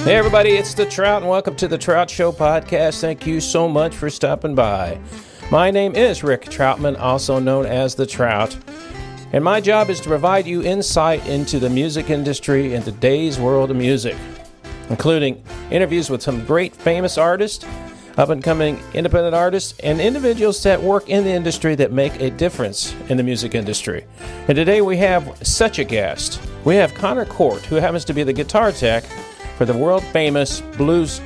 Hey everybody, it's The Trout and welcome to The Trout Show podcast. Thank you so much for stopping by. My name is Rick Troutman, also known as The Trout, and my job is to provide you insight into the music industry and today's world of music, including interviews with some great famous artists, up-and-coming independent artists, and individuals that work in the industry that make a difference in the music industry. And today we have such a guest. We have Korte, who happens to be the guitar tech for the world-famous blues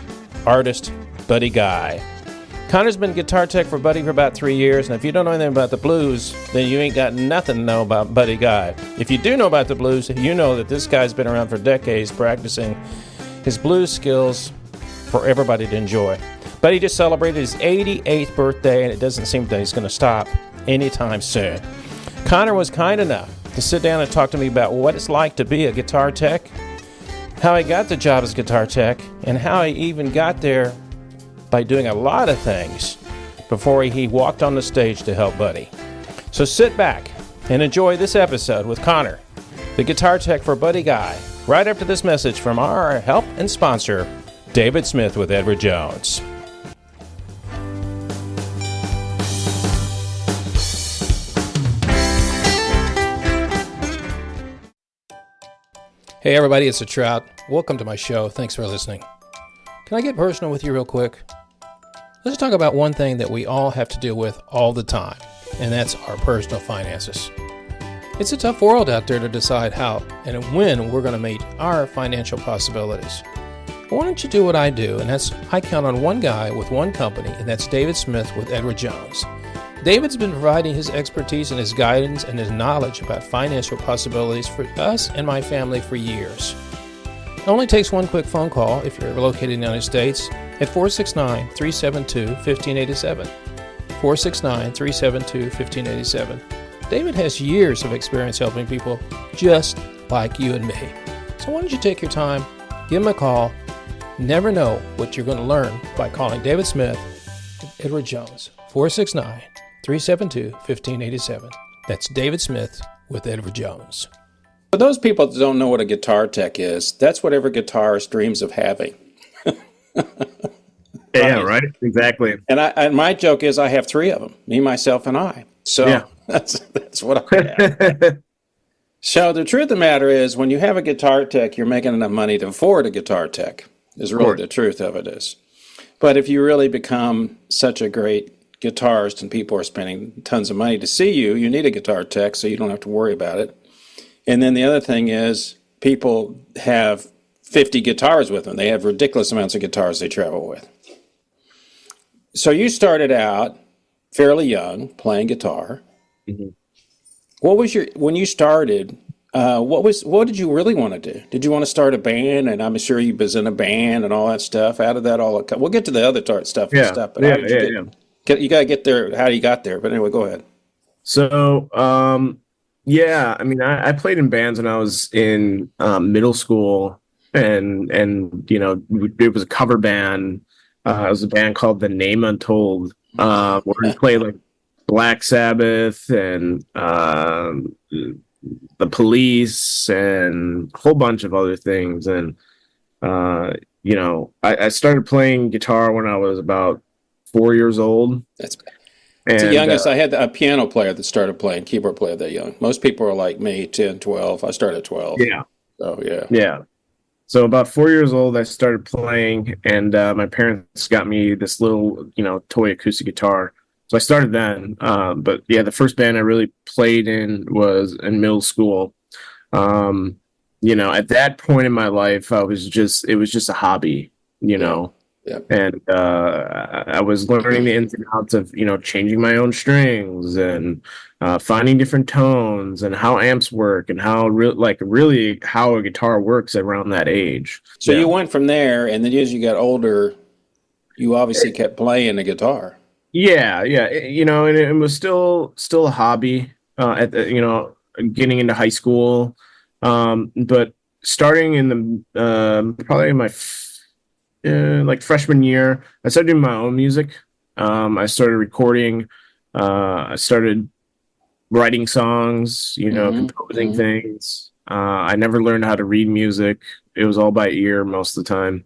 artist Buddy Guy. Connor's been guitar tech for Buddy for about 3 years, and if you don't know anything about the blues, then you ain't got nothing to know about Buddy Guy. If you do know about the blues, you know that this guy's been around for decades practicing his blues skills for everybody to enjoy. Buddy just celebrated his 88th birthday, and it doesn't seem that he's going to stop anytime soon. Connor was kind enough to sit down and talk to me about what it's like to be a guitar tech, how he got the job as guitar tech, and how he even got there by doing a lot of things before he walked on the stage to help Buddy. So sit back and enjoy this episode with Connor, the guitar tech for Buddy Guy, right after this message from our help and sponsor, David Smith with Edward Jones. Hey everybody, it's The Trout. Welcome to my show. Thanks for listening. Can I get personal with you real quick? Let's talk about one thing that we all have to deal with all the time, and that's our personal finances. It's a tough world out there to decide how and when we're going to meet our financial possibilities. But why don't you do what I do, and that's I count on one guy with one company, and that's David Smith with Edward Jones. David's been providing his expertise and his guidance and his knowledge about financial possibilities for us and my family for years. It only takes one quick phone call if you're located in the United States at 469-372-1587. 469-372-1587. David has years of experience helping people just like you and me. So why don't you take your time, give him a call. Never know what you're going to learn by calling David Smith, Edward Jones, 469-372-1587. That's David Smith with Edward Jones. For those people that don't know what a guitar tech is, that's what every guitarist dreams of having. Yeah, right? Exactly. And my joke is I have three of them, me, myself, and I. So yeah. That's what I have. So the truth of the matter is when you have a guitar tech, you're making enough money to afford a guitar tech, is really the truth of it is. But if you really become such a great guitarist and people are spending tons of money to see you, you need a guitar tech so you don't have to worry about it. And then the other thing is people have 50 guitars with them. They have ridiculous amounts of guitars they travel with. So you started out fairly young playing guitar. Mm-hmm. When you started, what did you really want to do? Did you want to start a band? And I'm sure you was in a band and all that stuff. How did that all we'll get to the other stuff and stuff. But you got to get there, how you got there. But anyway, go ahead. So, yeah, I mean, I played in bands when I was in middle school, and you know, it was a cover band. It was a band called The Name Untold, where we played like Black Sabbath and The Police and a whole bunch of other things. And you know, I started playing guitar when I was about 4 years old. That's the youngest. I had a piano player that started playing, keyboard player that young. Most people are like me, 10, 12. I started at 12. Yeah. So, yeah. Yeah. So about 4 years old, I started playing, and my parents got me this little, you know, toy acoustic guitar. So I started then. But yeah, the first band I really played in was in middle school. You know, at that point in my life, it was just a hobby, you know. Yep. And I was learning the ins and outs of, you know, changing my own strings and finding different tones and how amps work and how really how a guitar works around that age. So you went from there, and then as you got older, you obviously kept playing the guitar. Yeah. You know, and it was still a hobby at the, you know, getting into high school, but starting in the probably in my like freshman year, I started doing my own music. I started recording. I started writing songs, you know, composing things. I never learned how to read music. It was all by ear most of the time,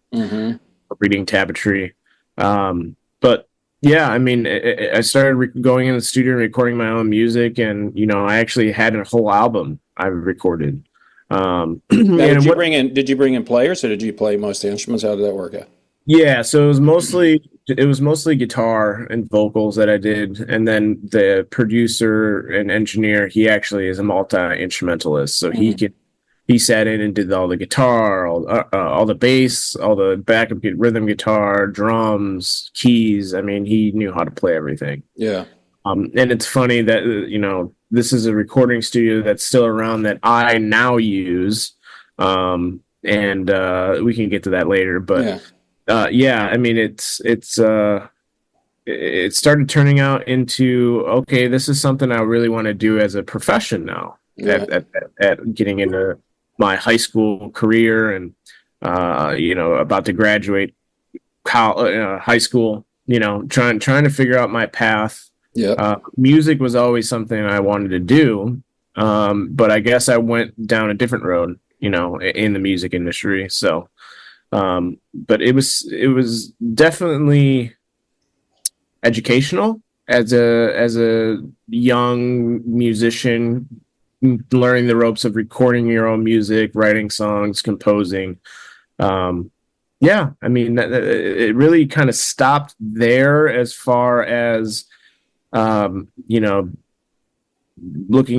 reading tablatry. But yeah, I mean, I started going in the studio and recording my own music, and I actually had a whole album I recorded. Now, did you bring in players, or did you play most of the instruments? How did that work out? Yeah, so it was mostly guitar and vocals that I did, and then the producer and engineer, he actually is a multi-instrumentalist, so he sat in and did all the guitar, all the bass, all the backup rhythm guitar, drums, keys. I mean, he knew how to play everything. Yeah. And it's funny that this is a recording studio that's still around that I now use, and we can get to that later, but. Yeah. I mean, it started turning out into, okay, this is something I really want to do as a profession now. Yeah. At getting into my high school career, and about to graduate high school, trying to figure out my path. Yeah. Music was always something I wanted to do, but I guess I went down a different road, in the music industry. So. But it was definitely educational as a young musician, learning the ropes of recording your own music, writing songs, composing. I mean, it really kind of stopped there as far as looking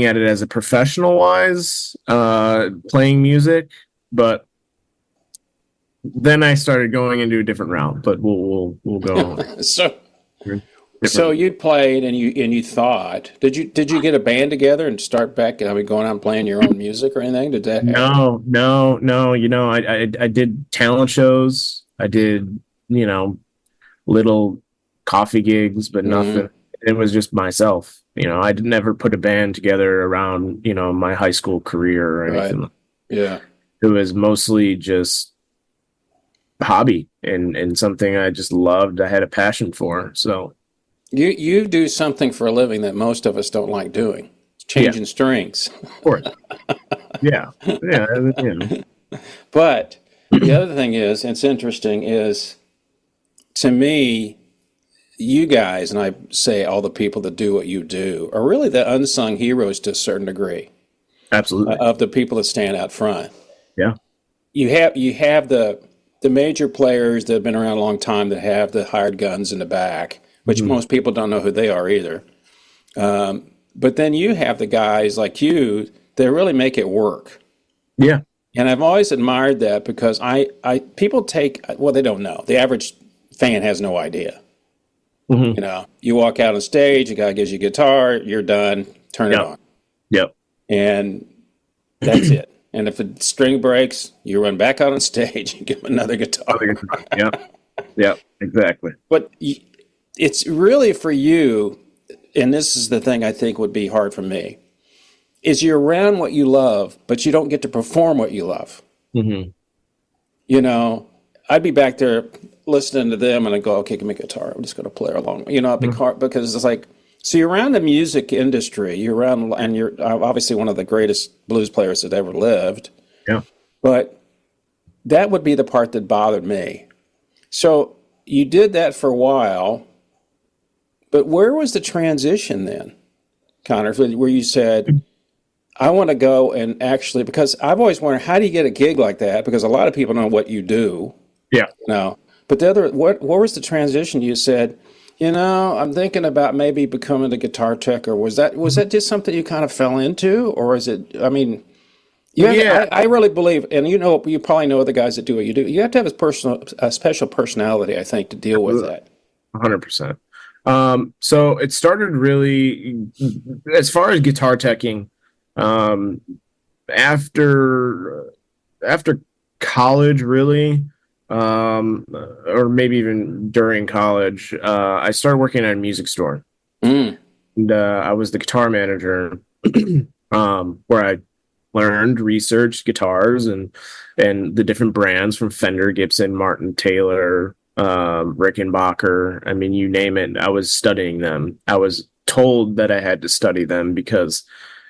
at it as a professional wise, playing music, but. Then I started going into a different route, but we'll go on. So you played and you thought, did you get a band together and start back? I mean, going out and playing your own music or anything? Did that happen? No. I did talent shows. I did little coffee gigs, but nothing. It was just myself. I never put a band together around my high school career or anything. Right. Yeah, it was mostly just hobby and something I just loved. I had a passion for. So you do something for a living that most of us don't like doing. Changing strings. Of course. Yeah. But the other thing is, it's interesting, is to me, you guys, and I say all the people that do what you do, are really the unsung heroes to a certain degree. Absolutely. Of the people that stand out front. Yeah. You have the major players that have been around a long time that have the hired guns in the back, which most people don't know who they are either. But then you have the guys like you that really make it work. Yeah. And I've always admired that, because people take, well, they don't know. The average fan has no idea. You walk out on stage, a guy gives you a guitar, you're done, turn it on. Yep. And that's it. And if the string breaks, you run back out on stage and give him another guitar. Yeah, exactly. But it's really for you, and this is the thing I think would be hard for me, is you're around what you love, but you don't get to perform what you love. I'd be back there listening to them, and I'd go, okay, give me a guitar. I'm just going to play along. Because it's like, so you're around the music industry, you're around, and you're obviously one of the greatest blues players that ever lived. Yeah. But that would be the part that bothered me. So you did that for a while, but where was the transition then, Connor, where you said, I want to go and actually, because I've always wondered, how do you get a gig like that? Because a lot of people know what you do. Yeah. But what was the transition? You said, I'm thinking about maybe becoming a guitar tech, or was that just something you kind of fell into, or is it? I mean, I really believe, and you probably know the guys that do what you do. You have to have a special personality, I think, to deal with that. 100%. So it started really, as far as guitar teching, after college, really. Or maybe even during college, I started working at a music store. And I was the guitar manager, where I learned, researched guitars and the different brands from Fender, Gibson, Martin, Taylor, Rickenbacker. I mean, you name it, I was studying them. I was told that I had to study them because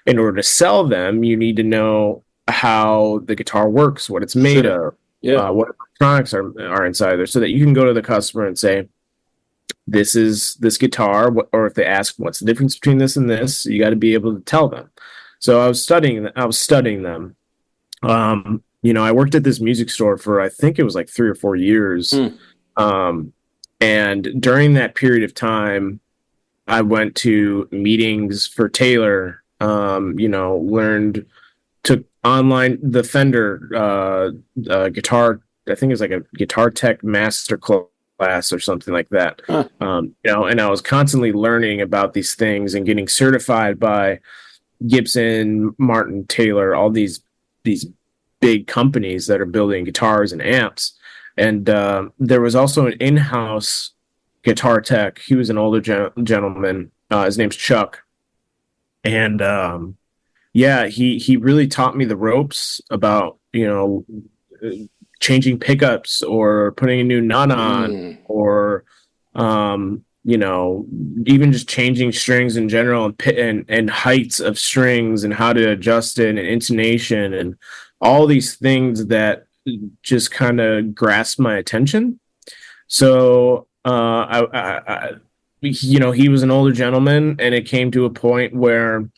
in order to sell them, you need to know how the guitar works, what it's made of, what electronics are inside there, so that you can go to the customer and say, this is this guitar, or if they ask what's the difference between this and this, you got to be able to tell them. So I was studying them. I worked at this music store for, I think it was like 3 or 4 years. And during that period of time, I went to meetings for Taylor, took online the Fender guitar. I think it's like a guitar tech master class or something like that. And I was constantly learning about these things and getting certified by Gibson, Martin, Taylor, all these big companies that are building guitars and amps. And there was also an in-house guitar tech. He was an older gentleman. His name's Chuck. And he really taught me the ropes about, changing pickups or putting a new nut on, or even just changing strings in general, and heights of strings and how to adjust it, and intonation, and all these things that just kind of grasped my attention. So he was an older gentleman, and it came to a point where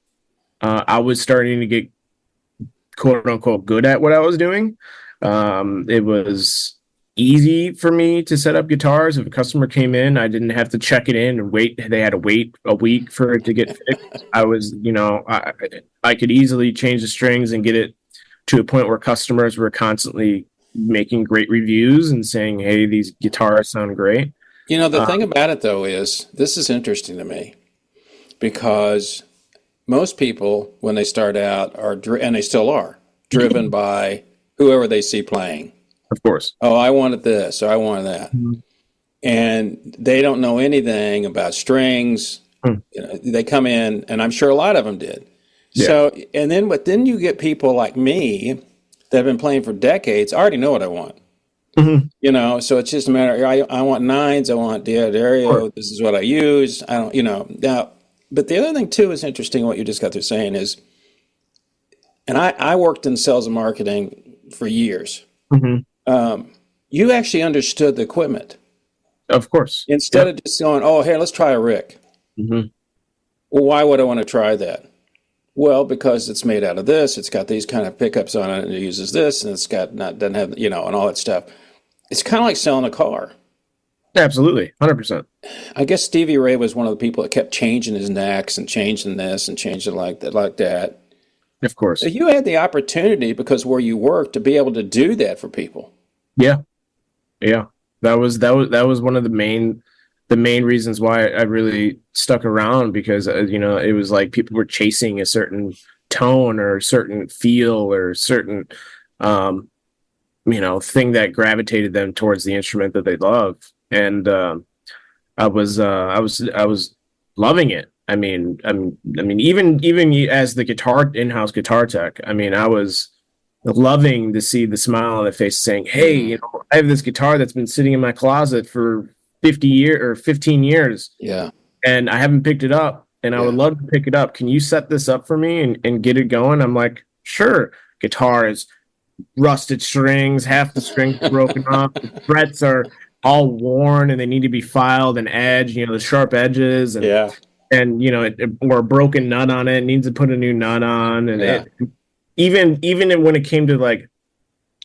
I was starting to get quote unquote good at what I was doing. It was easy for me to set up guitars. If a customer came in, I didn't have to check it in and wait. They had to wait a week for it to get fixed. I was, I could easily change the strings and get it to a point where customers were constantly making great reviews and saying, hey, these guitars sound great. The thing about it, though, is this is interesting to me, because most people, when they start out, and they still are, driven by whoever they see playing. Of course. Oh, I wanted this, or I wanted that. Mm-hmm. And they don't know anything about strings. They come in, and I'm sure a lot of them did. Yeah. So, but then you get people like me that have been playing for decades. I already know what I want. Mm-hmm. So it's just a matter. I want nines. I want D'Addario. Sure. This is what I use. I don't. Now. But the other thing too is interesting. What you just got through saying is, and I worked in sales and marketing for years. Mm-hmm. You actually understood the equipment. Of course. Instead of just going, oh, hey, let's try a Rick. Mm-hmm. Well, why would I want to try that? Well, because it's made out of this. It's got these kind of pickups on it, and it uses this, and it's got doesn't have and all that stuff. It's kind of like selling a car. Absolutely, 100%. I guess Stevie Ray was one of the people that kept changing his necks and changing this and changing like that. Of course. So you had the opportunity, because where you worked, to be able to do that for people. Yeah. That was one of the main reasons why I really stuck around, because it was like people were chasing a certain tone or a certain feel or a certain thing that gravitated them towards the instrument that they love. And I was loving it. I mean, even as the in-house guitar tech, I was loving to see the smile on their face saying, hey, I have this guitar that's been sitting in my closet for 15 years. Yeah. And I haven't picked it up, and I would love to pick it up. Can you set this up for me and get it going? I'm like, sure. Guitar is rusted strings, half the strings broken off, the frets are all worn and they need to be filed and edged, the sharp edges, and or a broken nut on it, needs to put a new nut on, and even when it came to like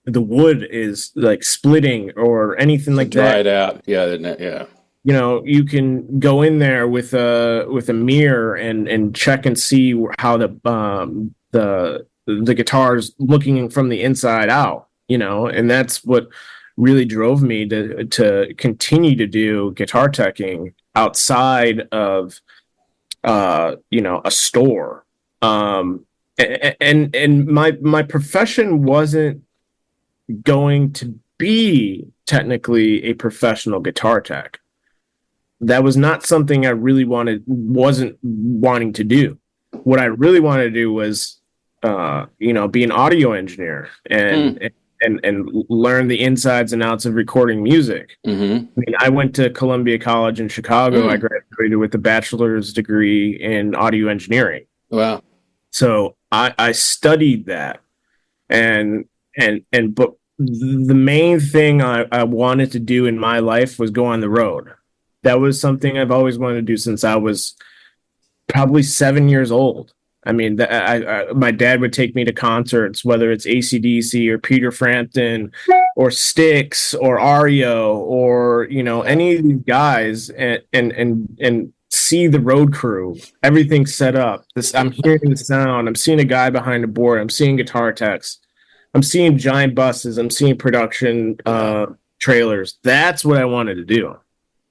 the wood is like splitting or anything like that, dried out, yeah. You can go in there with a mirror and check and see how the guitar's looking from the inside out, and that's what really drove me to continue to do guitar teching outside of a store. And my profession wasn't going to be technically a professional guitar tech. That was not something I really wasn't wanting to do. What I really wanted to do was be an audio engineer and learn the insides and outs of recording music. Mm-hmm. I went to Columbia College in Chicago. I graduated with a bachelor's degree in audio engineering. Wow. So I studied that, but the main thing I wanted to do in my life was go on the road. That was something I've always wanted to do since I was probably 7 years old. I mean, my dad would take me to concerts, whether it's AC/DC or Peter Frampton or Styx or REO or, you know, any of these guys, and see the road crew, everything set up. I'm hearing the sound. I'm seeing a guy behind a board. I'm seeing guitar techs. I'm seeing giant buses. I'm seeing production trailers. That's what I wanted to do.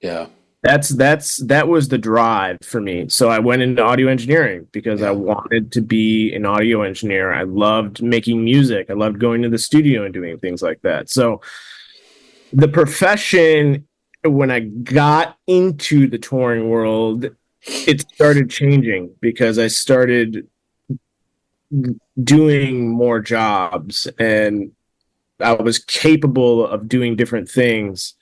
Yeah. That was the drive for me. So I went into audio engineering because I wanted to be an audio engineer. I loved making music. I loved going to the studio and doing things like that. So the profession, when I got into the touring world, it started changing because I started doing more jobs and I was capable of doing different things.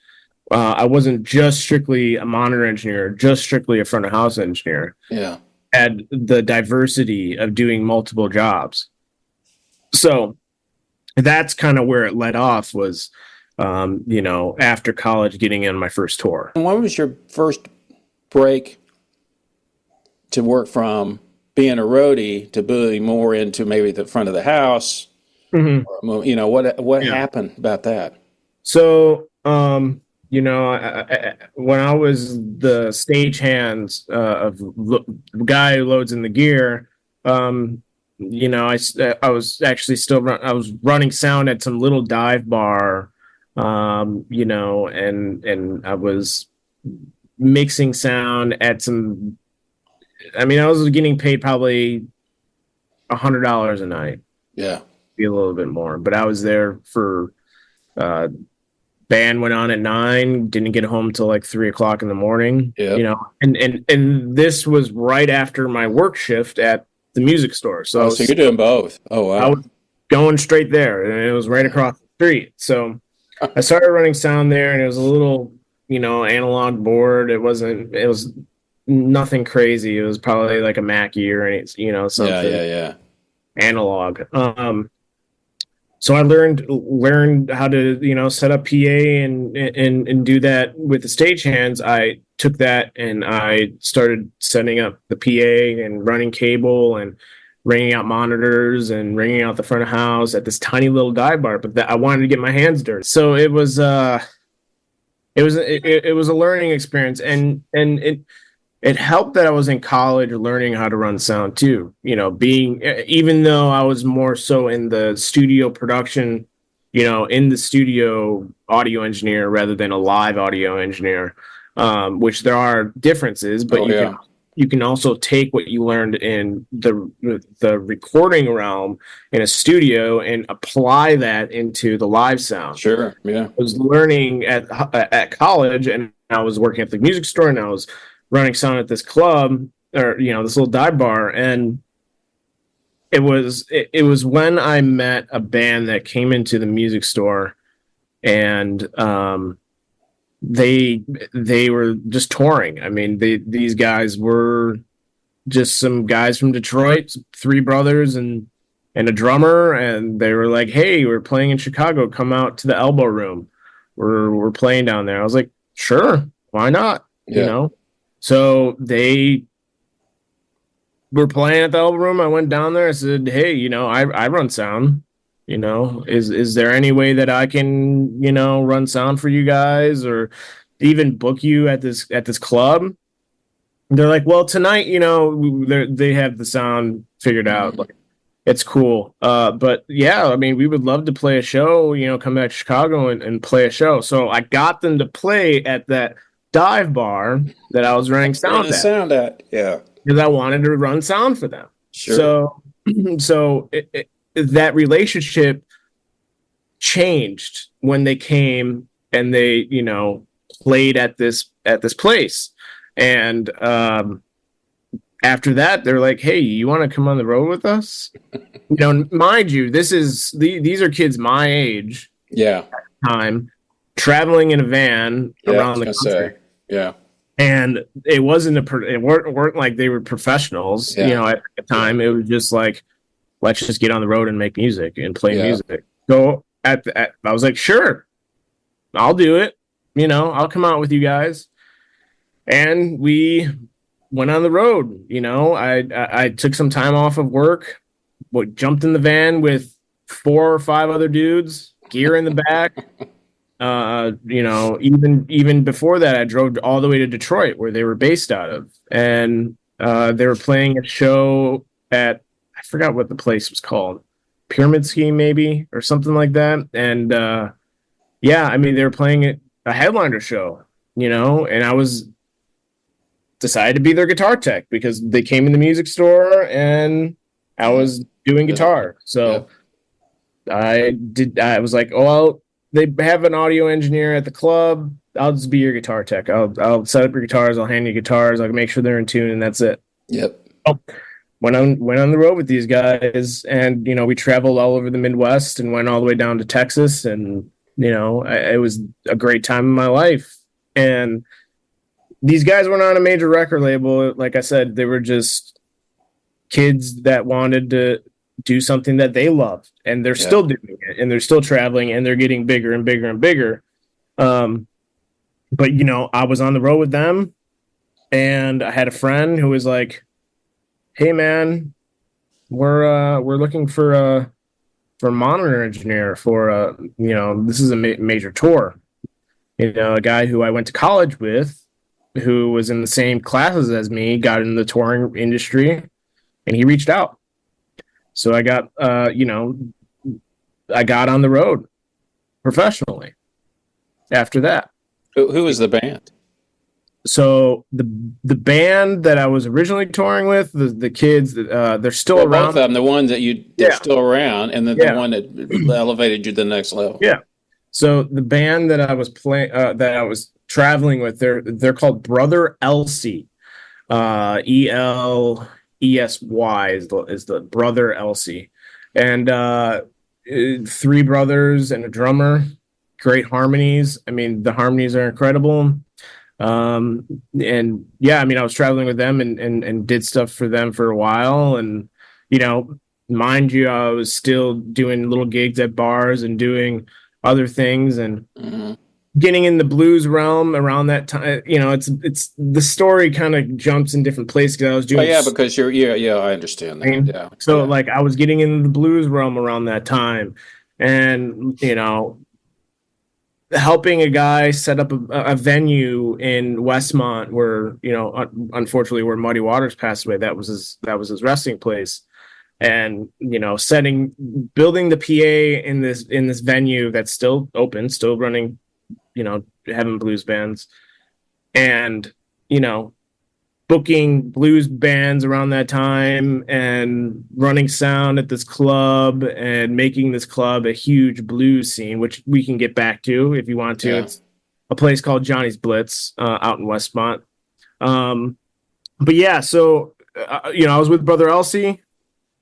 I wasn't just strictly a monitor engineer, just strictly a front of house engineer. Yeah. Had the diversity of doing multiple jobs. So that's kind of where it led off was, you know, after college, getting in my first tour. And when was your first break to work from being a roadie to moving more into maybe the front of the house? Mm-hmm. You know, what happened about that? So, you know, when I was the stage-hands of guy who loads in the gear, you know, I was actually I was running sound at some little dive bar, you know, and I was mixing sound at some. I mean, I was getting paid probably $100 a night. Yeah, be a little bit more, but I was there for. Band went on at 9, didn't get home till like 3:00 in the morning. Yep. You know, and this was right after my work shift at the music store. So, so you're doing both. Oh, wow. I was going straight there, and it was right across the street. So I started running sound there, and it was a little, you know, analog board. It was nothing crazy. It was probably like a Mackie or any, you know, something. Yeah. Analog. So I learned how to, you know, set up PA and do that with the stagehands. I took that and I started setting up the PA and running cable and ringing out monitors and ringing out the front of house at this tiny little dive bar. But I wanted to get my hands dirty, so it was a learning experience, and it helped that I was in college learning how to run sound too. You know, even though I was more so in the studio production, you know, in the studio audio engineer rather than a live audio engineer, which there are differences, but you can also take what you learned in the recording realm in a studio and apply that into the live sound. Sure. Yeah. I was learning at college, and I was working at the music store, and I was running sound at this club, or, you know, this little dive bar. And it was when I met a band that came into the music store, and they were just touring. I mean, these guys were just some guys from Detroit, 3 brothers and a drummer, and they were like, "Hey, we're playing in Chicago. Come out to the Elbow Room. We're playing down there." I was like, "Sure, why not?" Yeah. You know. So they were playing at the Elbow Room. I went down there. I said, "Hey, you know, I run sound. You know, is there any way that I can, you know, run sound for you guys, or even book you at this club?" They're like, "Well, tonight, you know, they have the sound figured out. Like, it's cool. But yeah, I mean, we would love to play a show. You know, come back to Chicago and play a show." So I got them to play at that dive bar that I was running sound at. Yeah, because I wanted to run sound for them. Sure. So that relationship changed when they came and they, you know, played at this place. And after that, they're like, "Hey, you want to come on the road with us?" You know, mind you, these are kids my age. Yeah. Time traveling in a van around the country. Yeah. And it weren't like they were professionals, you know, at the time. It was just like, let's just get on the road and make music and play music. So I was like, sure, I'll do it. I'll come out with you guys. And we went on the road. I took some time off of work, jumped in the van with 4 or 5 other dudes, gear in the back. Even before that, I drove all the way to Detroit, where they were based out of, and they were playing a show at, I forgot what the place was called, Pyramid Scheme maybe, or something like that. And they were playing a headliner show, and I was decided to be their guitar tech because they came in the music store and I was doing guitar. So I was like, oh, well, they have an audio engineer at the club. I'll just be your guitar tech. I'll set up your guitars. I'll hand you guitars. I'll make sure they're in tune, and that's it. Yep. Went on the road with these guys, and we traveled all over the Midwest and went all the way down to Texas, and it was a great time in my life. And these guys were not a major record label. Like I said, they were just kids that wanted to do something that they loved, and they're still doing it, and they're still traveling, and they're getting bigger and bigger and bigger. But I was on the road with them, and I had a friend who was like, "Hey man, we're looking for a monitor engineer for this is a major tour." A guy who I went to college with, who was in the same classes as me, got in the touring industry, and he reached out. So I got I got on the road professionally after that. Who was the band? So the band that I was originally touring with, the kids, they're still around. Both of them, the ones that they're still around, and then the one that elevated you to the next level. Yeah. So the band that I was playing, that I was traveling with, they're called Brother Elsey. ELESY is the Brother Elsey, and 3 brothers and a drummer. Great harmonies. I mean, the harmonies are incredible. I was traveling with them and did stuff for them for a while, and mind you, I was still doing little gigs at bars and doing other things, and getting in the blues realm around that time. It's the story kind of jumps in different places. I was doing because you're I understand that. Like I was getting into the blues realm around that time, and helping a guy set up a venue in Westmont where unfortunately where Muddy Waters passed away. That was his resting place. And building the PA in this venue that's still open, still running, having blues bands, and booking blues bands around that time, and running sound at this club, and making this club a huge blues scene, which we can get back to if you want to. It's a place called Johnny's Blitz out in Westmont. I was with Brother Elsey.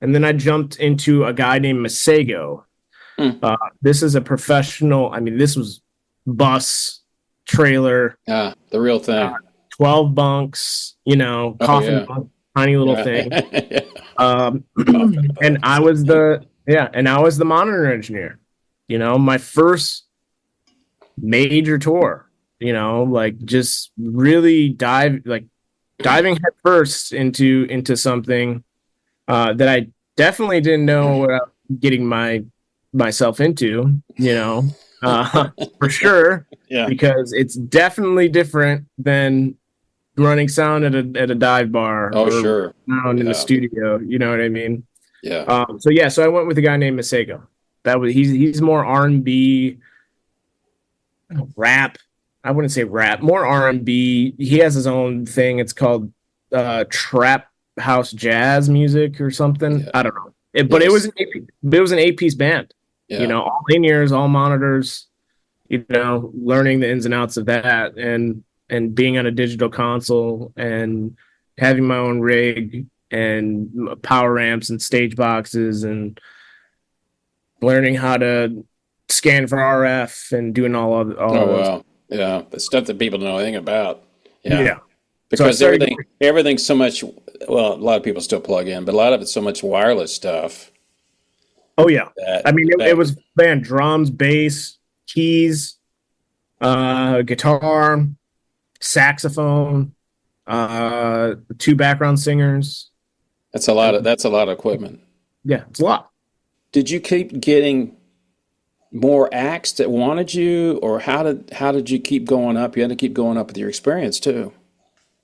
And then I jumped into a guy named Masego. This is a professional. I mean, this was bus, trailer. The real thing. 12 bunks, coffin bunk, tiny little thing. And I was the monitor engineer. My first major tour, just really diving headfirst into something that I definitely didn't know what I was getting myself into, for sure. Yeah. Because it's definitely different than running sound at a dive bar. Oh, sure. Sound in the studio. You know what I mean? Yeah. So I went with a guy named Masego. He's more R&B, rap. I wouldn't say rap, more R&B. He has his own thing. It's called trap house jazz music or something. I don't know. It was an 8-piece band. All in-ears, all monitors, learning the ins and outs of that, and being on a digital console, and having my own rig and power amps and stage boxes, and learning how to scan for RF and doing all of those. Yeah, the stuff that people don't know anything about. Yeah. Because everything's so much. Well, a lot of people still plug in, but a lot of it's so much wireless stuff. Oh yeah. That I mean, it that was band drums, bass, keys, guitar, saxophone, two background singers. I mean, that's a lot of equipment. yeah, it's a lot. Did you keep getting more acts that wanted you, or how did you keep going up? You had to keep going up with your experience too.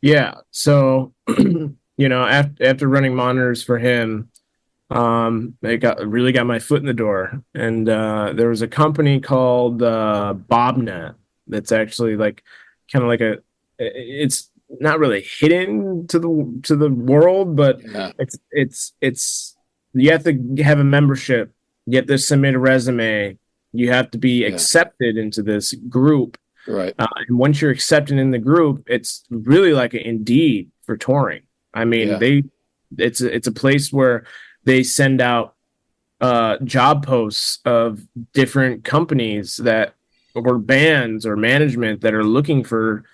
Yeah. So, after running monitors for him, I really got my foot in the door. And there was a company called Bobnet that's actually like kind of like it's not really hidden to the world, but Yeah, it's you have to have a membership, you have to submit a resume, you have to be yeah, accepted into this group. right. And once you're accepted in the group, it's really like an Indeed for touring. I mean, Yeah, it's a place where they send out job posts of different companies that or bands or management that are looking for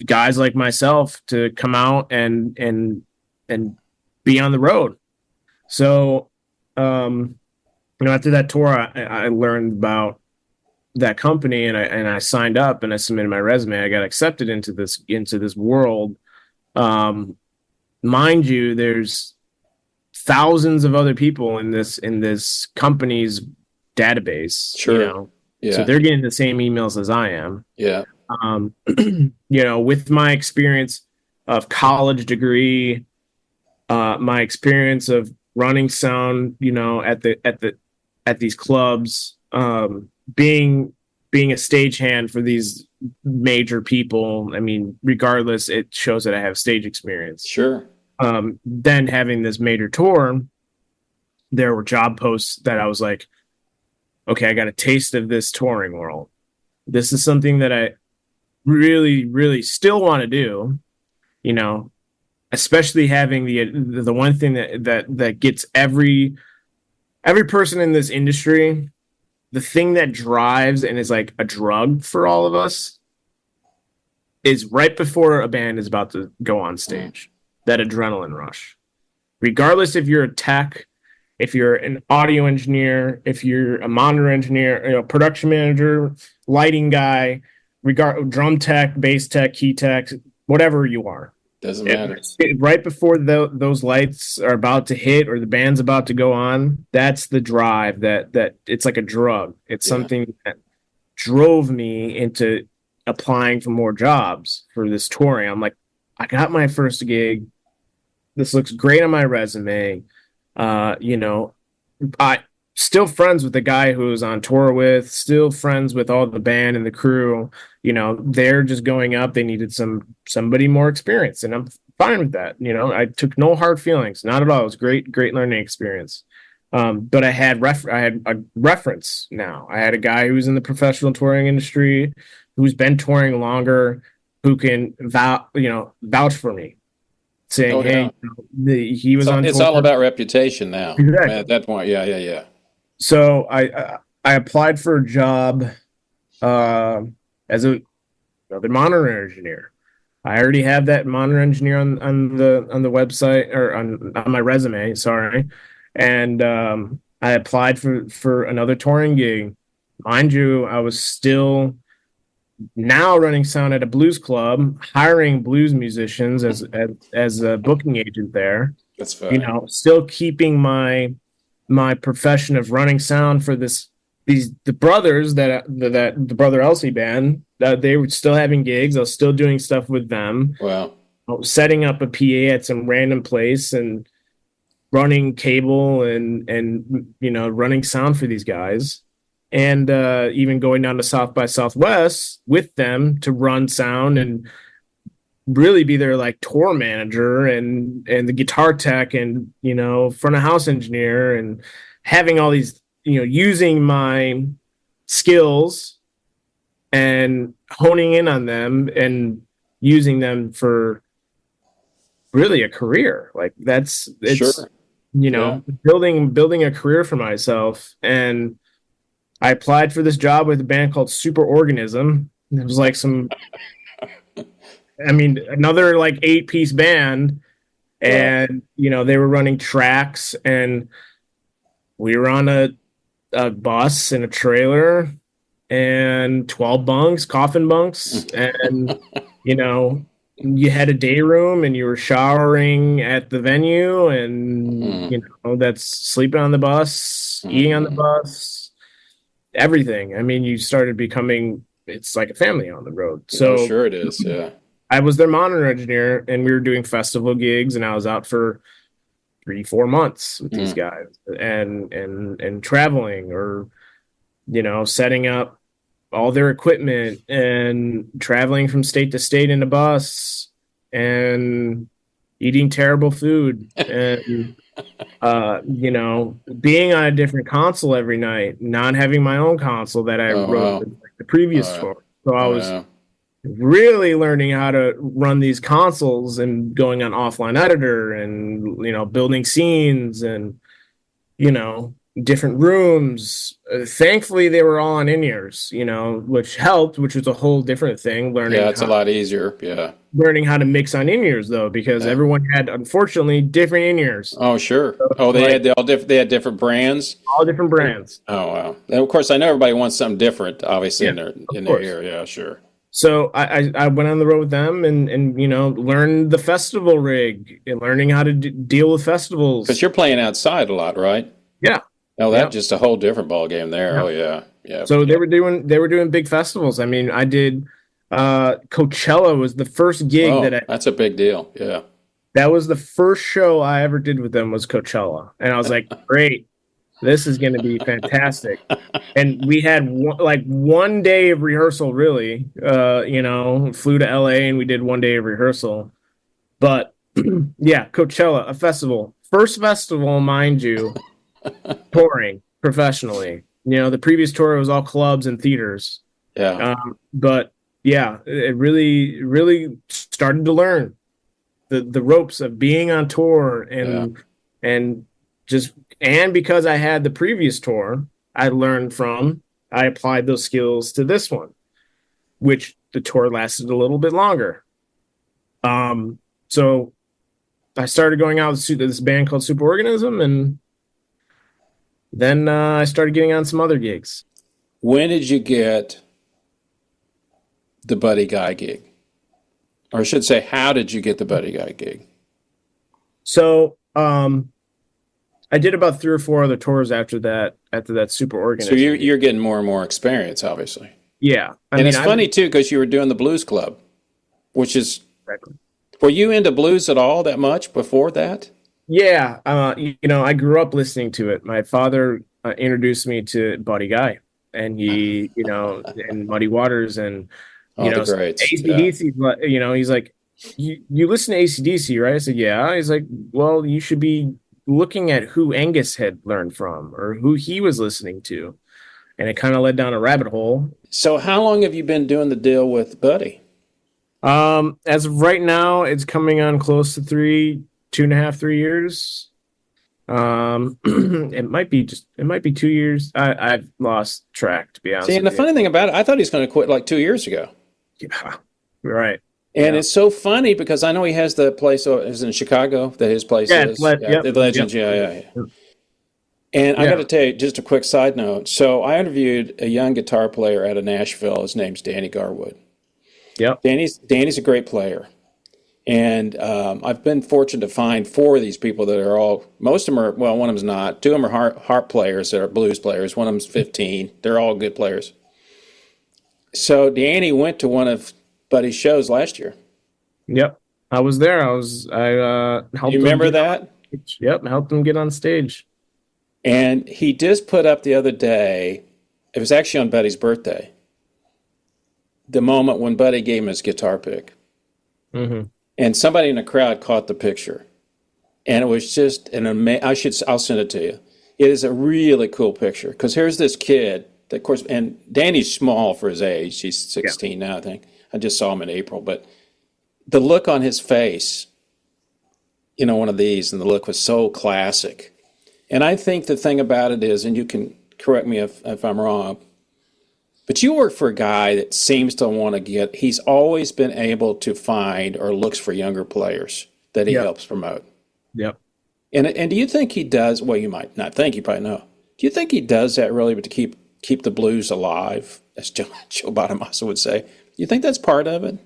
guys like myself to come out and be on the road. So, after that tour, I learned about that company and I signed up and I submitted my resume. I got accepted into this world. Um, Mind you, there's thousands of other people in this company's database, sure. so Yeah, they're getting the same emails as I am. yeah, Um, with my experience of college degree, my experience of running sound, at these clubs, being a stagehand for these major people. I mean, regardless, it shows that I have stage experience. sure. Then having this major tour, there were job posts that I was like, okay, I got a taste of this touring world. This is something that I really, really still want to do, you know, especially having the one thing that gets every person in this industry, the thing that drives and is like a drug for all of us is right before a band is about to go on stage, that adrenaline rush. Regardless if you're a tech, if you're an audio engineer, if you're a monitor engineer, production manager, lighting guy, drum tech, bass tech, key tech, whatever you are. Doesn't matter. Right before those lights are about to hit or the band's about to go on, that's the drive that it's like a drug. It's Yeah, something that drove me into applying for more jobs for this touring. I'm like, I got my first gig. This looks great on my resume. I still friends with the guy who was on tour with, still friends with all the band and the crew. They're just going up. They needed somebody more experienced, and I'm fine with that. I took no hard feelings, not at all. It was great learning experience. But I had a reference now. I had a guy who's in the professional touring industry, who's been touring longer, who can vouch for me, saying, no "Hey, doubt. he was on It's tour." all about reputation now. Exactly. At that point, yeah, yeah, yeah. So I applied for a job as another monitor engineer. I already have that monitor engineer on the website or on my resume. Sorry, and I applied for another touring gig. Mind you, I was still now running sound at a blues club, hiring blues musicians as a booking agent there. That's fine. Still keeping my profession of running sound for the brothers that the Brother Elsie band, that they were still having gigs. I was still doing stuff with them. Wow. I was setting up a PA at some random place and running cable and running sound for these guys, and even going down to South by Southwest with them to run sound and really be their like tour manager and the guitar tech and front of house engineer, and having all these using my skills and honing in on them and using them for really a career. Like Sure. it's Yeah. building a career for myself. And I applied for this job with a band called Superorganism. It was like another like 8-piece band, Wow. and they were running tracks, and we were on a bus in a trailer and 12 bunks, coffin bunks, and you know, you had a day room and you were showering at the venue, and you know, that's sleeping on the bus, eating on the bus, everything. I mean, you started becoming, it's like a family on the road. So sure it is. Yeah. I was their monitor engineer, and we were doing festival gigs, and I was out for 3-4 months with these guys, and traveling, or you know, setting up all their equipment and traveling from state to state in a bus and eating terrible food and you know, being on a different console every night, not having my own console that I wrote with, like, the previous tour. So I was really learning how to run these consoles and going on offline editor and, you know, building scenes and, you know, different rooms. Thankfully, they were all on in-ears, you know, which helped, which was a whole different thing. Learning, it's a lot easier. Yeah. Learning how to mix on in-ears, though, because everyone had, unfortunately, different in-ears. Oh, sure. So they had different brands. All different brands. Oh, wow. And of course, I know everybody wants something different, obviously, in their ear. Yeah, sure. So I went on the road with them and you know, learned the festival rig and learning how to deal with festivals. Because you're playing outside a lot, right? Yeah. Oh, that's just a whole different ball game there. Yeah. Oh, yeah. Yeah. So they were doing big festivals. I mean, I did Coachella was the first gig that's a big deal. Yeah. That was the first show I ever did with them, was Coachella. And I was like, great, this is going to be fantastic. And we had one day of rehearsal, really. You know, flew to LA and we did one day of rehearsal. But yeah, Coachella, a festival. First festival, mind you, touring professionally. You know, the previous tour was all clubs and theaters. Yeah. But yeah, it really, really started to learn the ropes of being on tour and because I had the previous tour I applied those skills to this one, which the tour lasted a little bit longer. So I started going out with this band called Superorganism, and then I started getting on some other gigs. When did you get the Buddy Guy gig? Or I should say, how did you get the Buddy Guy gig? So I did about 3 or 4 other tours after that Superorganism. So you're getting more and more experience, obviously. Yeah. It's funny, too, because you were doing the Blues Club, which is... Exactly. Were you into blues at all that much before that? Yeah. You know, I grew up listening to it. My father introduced me to Buddy Guy, and he, you know, and Muddy Waters, and, you know, AC/DC, you know, he's like, you listen to AC/DC, right? I said, yeah. He's like, well, you should be looking at who Angus had learned from or who he was listening to. And it kind of led down a rabbit hole. So how long have you been doing the deal with Buddy? As of right now, it's coming on close to 2.5, 3 years. It might be 2 years. I've lost track, to be honest. See, and the funny thing about it, I thought he was going to quit like 2 years ago. Yeah, right. And it's so funny because I know he has the place is in Chicago that his place is. The Legends, yeah. And I got to tell you, just a quick side note. So I interviewed a young guitar player out of Nashville. His name's Danny Garwood. Yep. Danny's a great player. And I've been fortunate to find 4 of these people that are all, most of them are, well, one of them's not. 2 of them are harp players that are blues players. One of them's 15. They're all good players. So Danny went to one of Buddy's shows last year. Yep. I was there. I helped. You remember that? Yep. Helped him get on stage. And he just put up the other day, it was actually on Buddy's birthday, the moment when Buddy gave him his guitar pick. Mm-hmm. And somebody in the crowd caught the picture. And it was just an amazing, I'll send it to you. It is a really cool picture. Because here's this kid, that, of course, and Danny's small for his age. He's 16 now, I think. I just saw him in April. But the look on his face, you know, one of these, and the look was so classic. And I think the thing about it is, and you can correct me if I'm wrong, but you work for a guy that seems to want to he's always been able to find or looks for younger players that he helps promote. Yep. And do you think he does, well, you might not think, you probably know, Do you think he does that really, but to keep the blues alive, as Joe Bonamassa would say? Do you think that's part of it?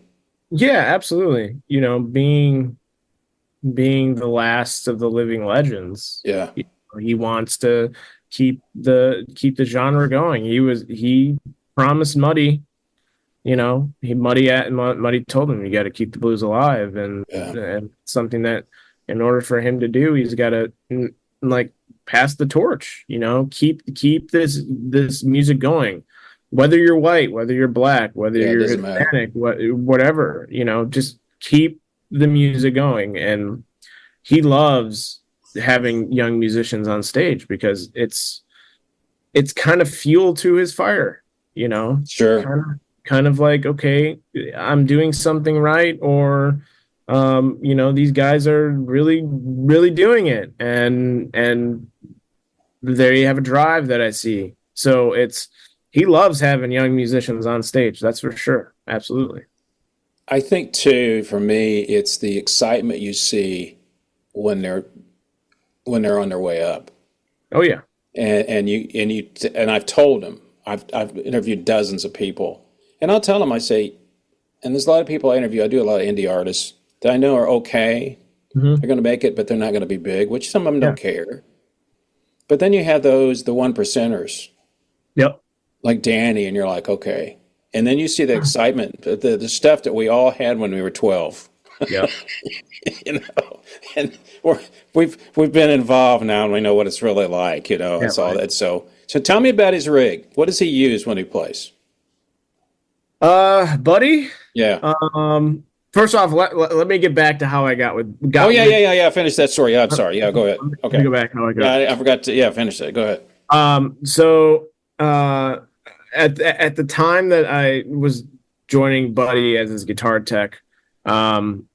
Yeah, absolutely. Being the last of the living legends. Yeah. He wants to keep the genre going. He promised Muddy, Muddy told him you got to keep the blues alive, Yeah. and something that in order for him to do, he's got to like pass the torch. Keep this music going. Whether you're white, whether you're black, whether Yeah, it you're doesn't matter. Hispanic, whatever, just keep the music going. And he loves having young musicians on stage because it's kind of fuel to his fire, Sure. kind of like, okay, I'm doing something right, or these guys are really, really doing it, and there you have a drive that I see. So he loves having young musicians on stage, that's for sure. Absolutely. I think too, for me, it's the excitement you see when they're on their way up. Oh yeah. And I've told them, I've interviewed dozens of people, and I'll tell them, I say, and there's a lot of people I interview. I do a lot of indie artists that I know are okay. Mm-hmm. They're going to make it, but they're not going to be big, which some of them don't Yeah. care. But then you have the one percenters Yep. like Danny, and you're like, okay. And then you see the excitement, the stuff that we all had when we were 12. Yep. And we've been involved now, and we know what it's really like, It's all right. that. So tell me about his rig. What does he use when he plays? Buddy. Yeah. First off, let me get back to how I got with. Oh yeah. Finish that story. Yeah, I'm sorry. Yeah, go ahead. Let me Okay. go back how I got. Yeah, I forgot to. Yeah, finish that. Go ahead. So at the time that I was joining Buddy as his guitar tech, I'm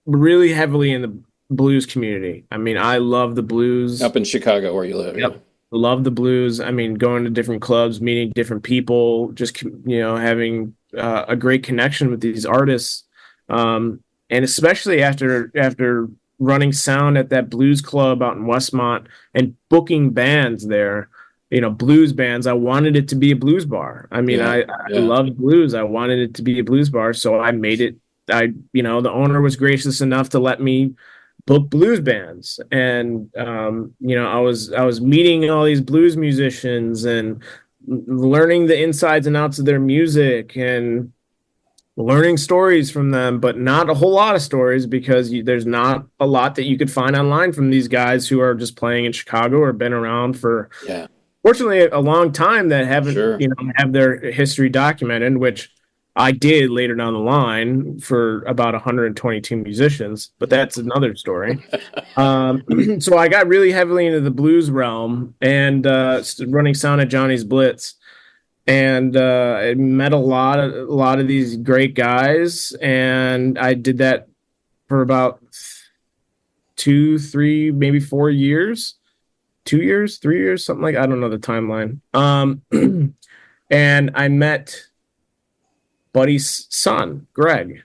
really heavily in the blues community. I mean, I love the blues. Up in Chicago, where you live. Yep. Love the blues. I mean, going to different clubs, meeting different people, just having a great connection with these artists, and especially after running sound at that blues club out in Westmont and booking bands there, blues bands. I wanted it to be a blues bar. I mean, I love blues. I wanted it to be a blues bar, so I made it. The owner was gracious enough to let me book blues bands, and I was meeting all these blues musicians and learning the insides and outs of their music and learning stories from them, but not a whole lot of stories because there's not a lot that you could find online from these guys who are just playing in Chicago or been around for fortunately a long time that haven't have their history documented, which I did later down the line for about 122 musicians, but that's another story. So I got really heavily into the blues realm and running sound at Johnny's Blitz, and I met a lot of these great guys, and I did that for about 2, 3, maybe 4 years, 2 years, 3 years, something like I don't know the timeline. And I met Buddy's son, Greg.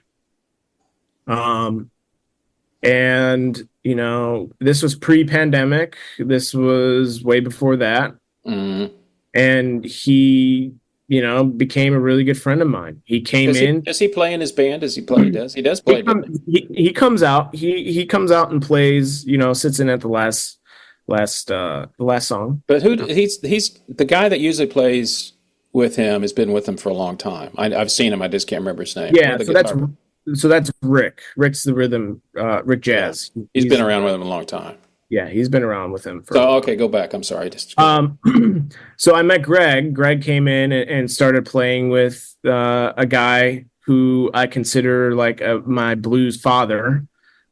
And this was pre-pandemic. This was way before that. Mm-hmm. And he, became a really good friend of mine. He came in. Does he play in his band? Does he play? He does. He does play. He comes out. He comes out and plays. Sits in at the last song. But he's the guy that usually plays with him, has been with him for a long time. I've seen him. I just can't remember his name. Yeah, so that's Rick. Rick's the rhythm. Rick Jazz. Yeah. He's been around with him a long time. Yeah, he's been around with him for. So okay, go back. I'm sorry. So I met Greg. Greg came in and started playing with a guy who I consider like my blues father,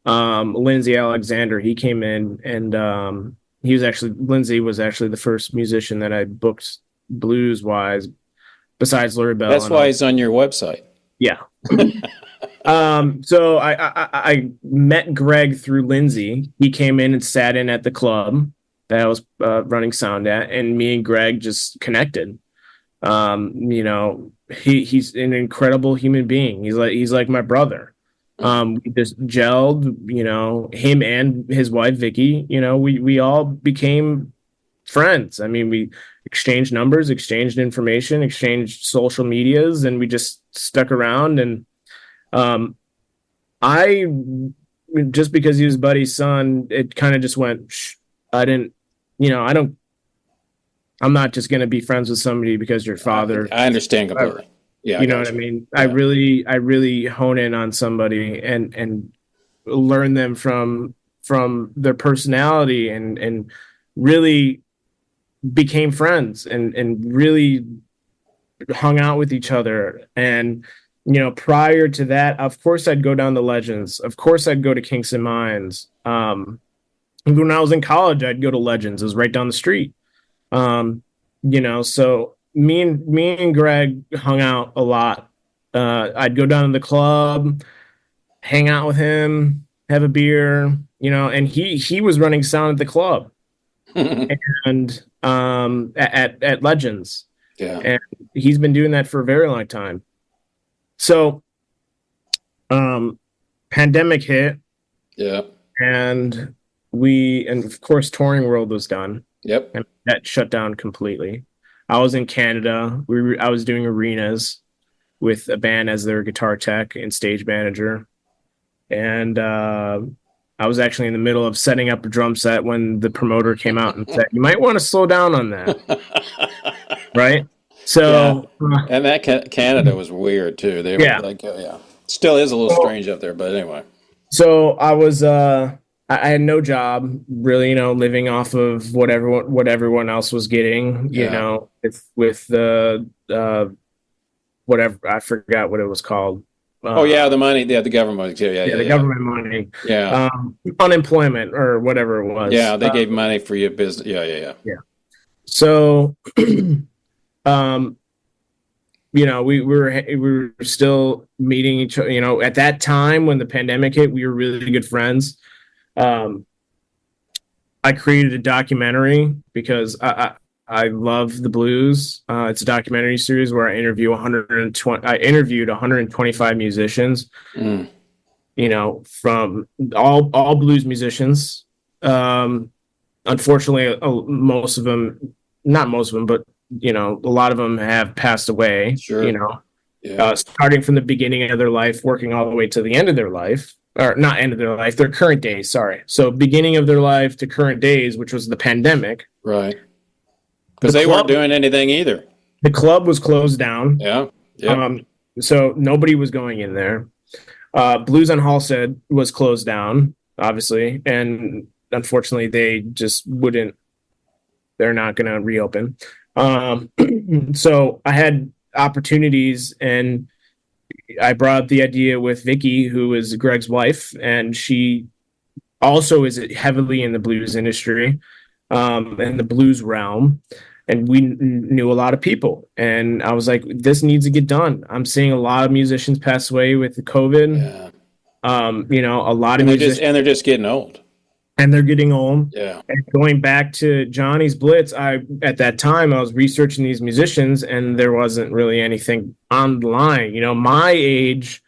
Lindsay Alexander. He came in and Lindsay was actually the first musician that I booked blues wise besides Larry Bell. That's why he's on your website. Yeah. So I met Greg through Lindsay. He came in and sat in at the club that I was running sound at, and me and Greg just connected. He's an incredible human being. He's like my brother. We just gelled, him and his wife, Vicky, we all became friends. I mean, we exchanged numbers, exchanged information, exchanged social medias, and we just stuck around. And I, just because he was Buddy's son, it kind of just went, I didn't, I'm not just going to be friends with somebody because your father. I understand completely. Yeah, you know what I mean? Yeah. I really hone in on somebody and learn them from their personality and really became friends and really hung out with each other. And prior to that, of course I'd go down to Legends. Of course I'd go to Kingston Mines. When I was in college, I'd go to Legends. It was right down the street. So me and Greg hung out a lot. I'd go down to the club, hang out with him, have a beer, and he was running sound at the club and at Legends. Yeah. And he's been doing that for a very long time. So pandemic hit. Yeah. And of course Touring World was gone. Yep. And that shut down completely. I was in Canada. I was doing arenas with a band as their guitar tech and stage manager. And I was actually in the middle of setting up a drum set when the promoter came out and said, "You might want to slow down on that." Right? So, yeah. And that Canada was weird too. They were like, still is a little strange up there, but anyway. So I was, I had no job really, living off of what everyone else was getting, with the whatever, I forgot what it was called. The money, the government, the government money, unemployment or whatever it was. Yeah, they gave money for your business. Yeah. So, we were still meeting each other. At that time when the pandemic hit, we were really good friends. I created a documentary because I love the blues. It's a documentary series where I interviewed 125 musicians, from all blues musicians. Unfortunately, most of them, not most of them, but a lot of them have passed away. Sure. Starting from the beginning of their life, working all the way to the end of their life. Or not end of their life, their current days, sorry. So beginning of their life to current days, which was the pandemic. Right. Because they weren't doing anything either. The club was closed down. Yeah. So nobody was going in there. Blues on Halstead was closed down, obviously. And unfortunately, they just they're not going to reopen. So I had opportunities, and I brought up the idea with Vicky, who is Greg's wife, and she also is heavily in the blues industry, in the blues realm. And we knew a lot of people, and I was like, this needs to get done. I'm seeing a lot of musicians pass away with the COVID. Yeah. A lot of musicians, and they're just getting old. And they're getting old. Yeah. And going back to Johnny's Blitz, at that time I was researching these musicians, and there wasn't really anything online. My age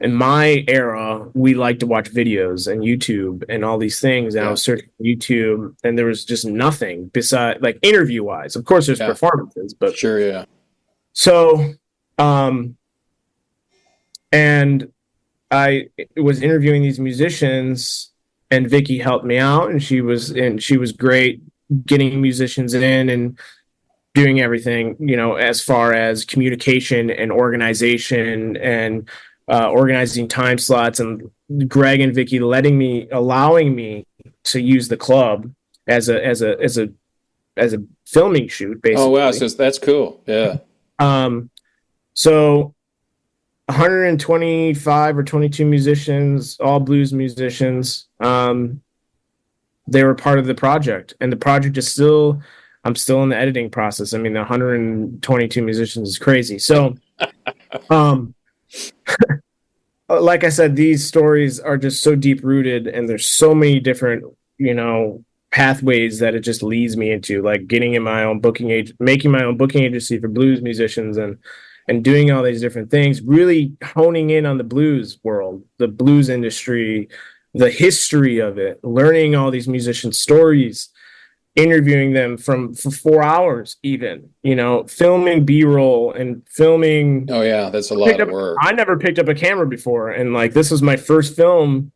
and my era, we like to watch videos and YouTube and all these things. And I was searching YouTube, and there was just nothing besides, like, interview wise. Of course, there's performances, but sure, yeah. So, and I was interviewing these musicians. And Vicky helped me out, and she was great getting musicians in and doing everything, as far as communication and organization and organizing time slots, and Greg and Vicky allowing me to use the club as a filming shoot, basically. Oh wow, so that's cool. Yeah. So 125 or 22 musicians, all blues musicians. They were part of the project, and the project is I'm still in the editing process. I mean, the 122 musicians is crazy. So, like I said, these stories are just so deep rooted, and there's so many different, pathways that it just leads me into, like getting in my own making my own booking agency for blues musicians, and and doing all these different things, really honing in on the blues world, the blues industry, the history of it, learning all these musicians' stories, interviewing them for 4 hours, even, filming B-roll and filming. Oh yeah, that's a lot of work. I never picked up a camera before, and like this was my first film.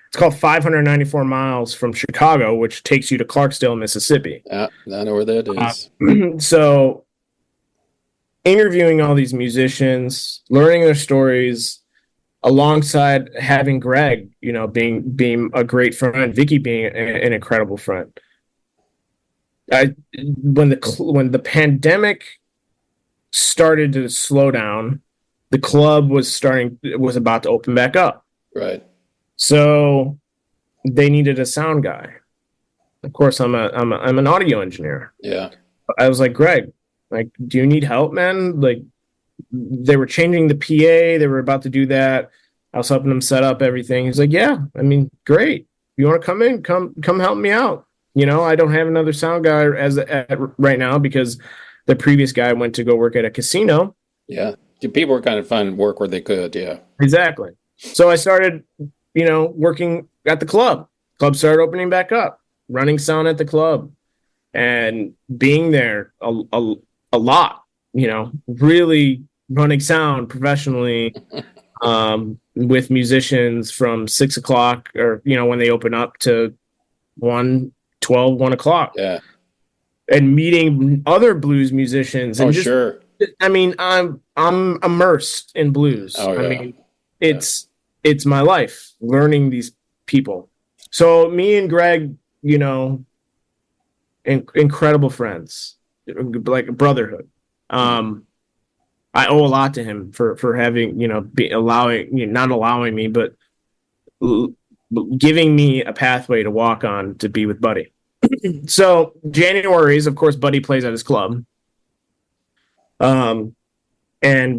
It's called 594 Miles from Chicago, which takes you to Clarksdale, Mississippi. I know where that is. So interviewing all these musicians, learning their stories, alongside having Greg, being a great friend, Vicky being an incredible friend. When the pandemic started to slow down, the club was about to open back up. Right. So they needed a sound guy. Of course, I'm an audio engineer. Yeah. I was like, Greg, like, do you need help, man? Like, they were changing the PA. They were about to do that. I was helping them set up everything. He's like, yeah, I mean, great. You want to come in? Come help me out. I don't have another sound guy right now because the previous guy went to go work at a casino. Yeah. People were kind of finding work where they could. Yeah. Exactly. So I started, working at the club. Club started opening back up, running sound at the club, and being there a lot, really running sound professionally, with musicians from 6 o'clock or, when they open up to 1 o'clock. Yeah. And meeting other blues musicians. And sure. I mean, I'm immersed in blues. Oh, yeah. I mean, it's my life, learning these people. So me and Greg, incredible friends, like a brotherhood. I owe a lot to him for having, not allowing me, but giving me a pathway to walk on to be with Buddy. So January's, of course, Buddy plays at his club. And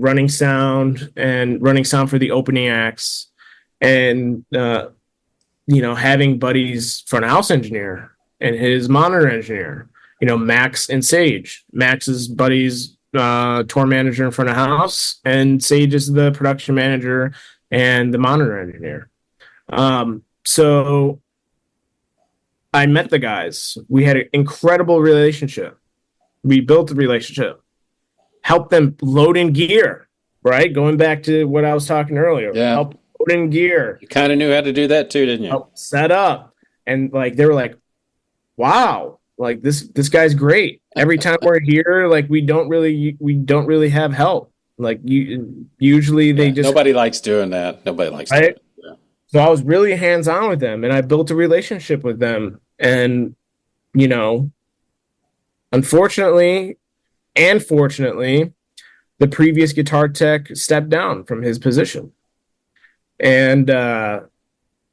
running sound for the opening acts, and having Buddy's front of house engineer and his monitor engineer, Max and Sage. Max is Buddy's tour manager in front of house, and Sage is the production manager and the monitor engineer. So I met the guys. We had an incredible relationship. We built a relationship. Helped them load in gear, right? Going back to what I was talking earlier. Yeah. Help load in gear. You kind of knew how to do that too, didn't you? Help set up. And like they were like, wow, like this guy's great. Every time we're here, like we don't really have help. Like usually they just, nobody likes doing that. Nobody likes right? doing it. Yeah. So I was really hands-on with them, and I built a relationship with them. And unfortunately and fortunately, the previous guitar tech stepped down from his position. And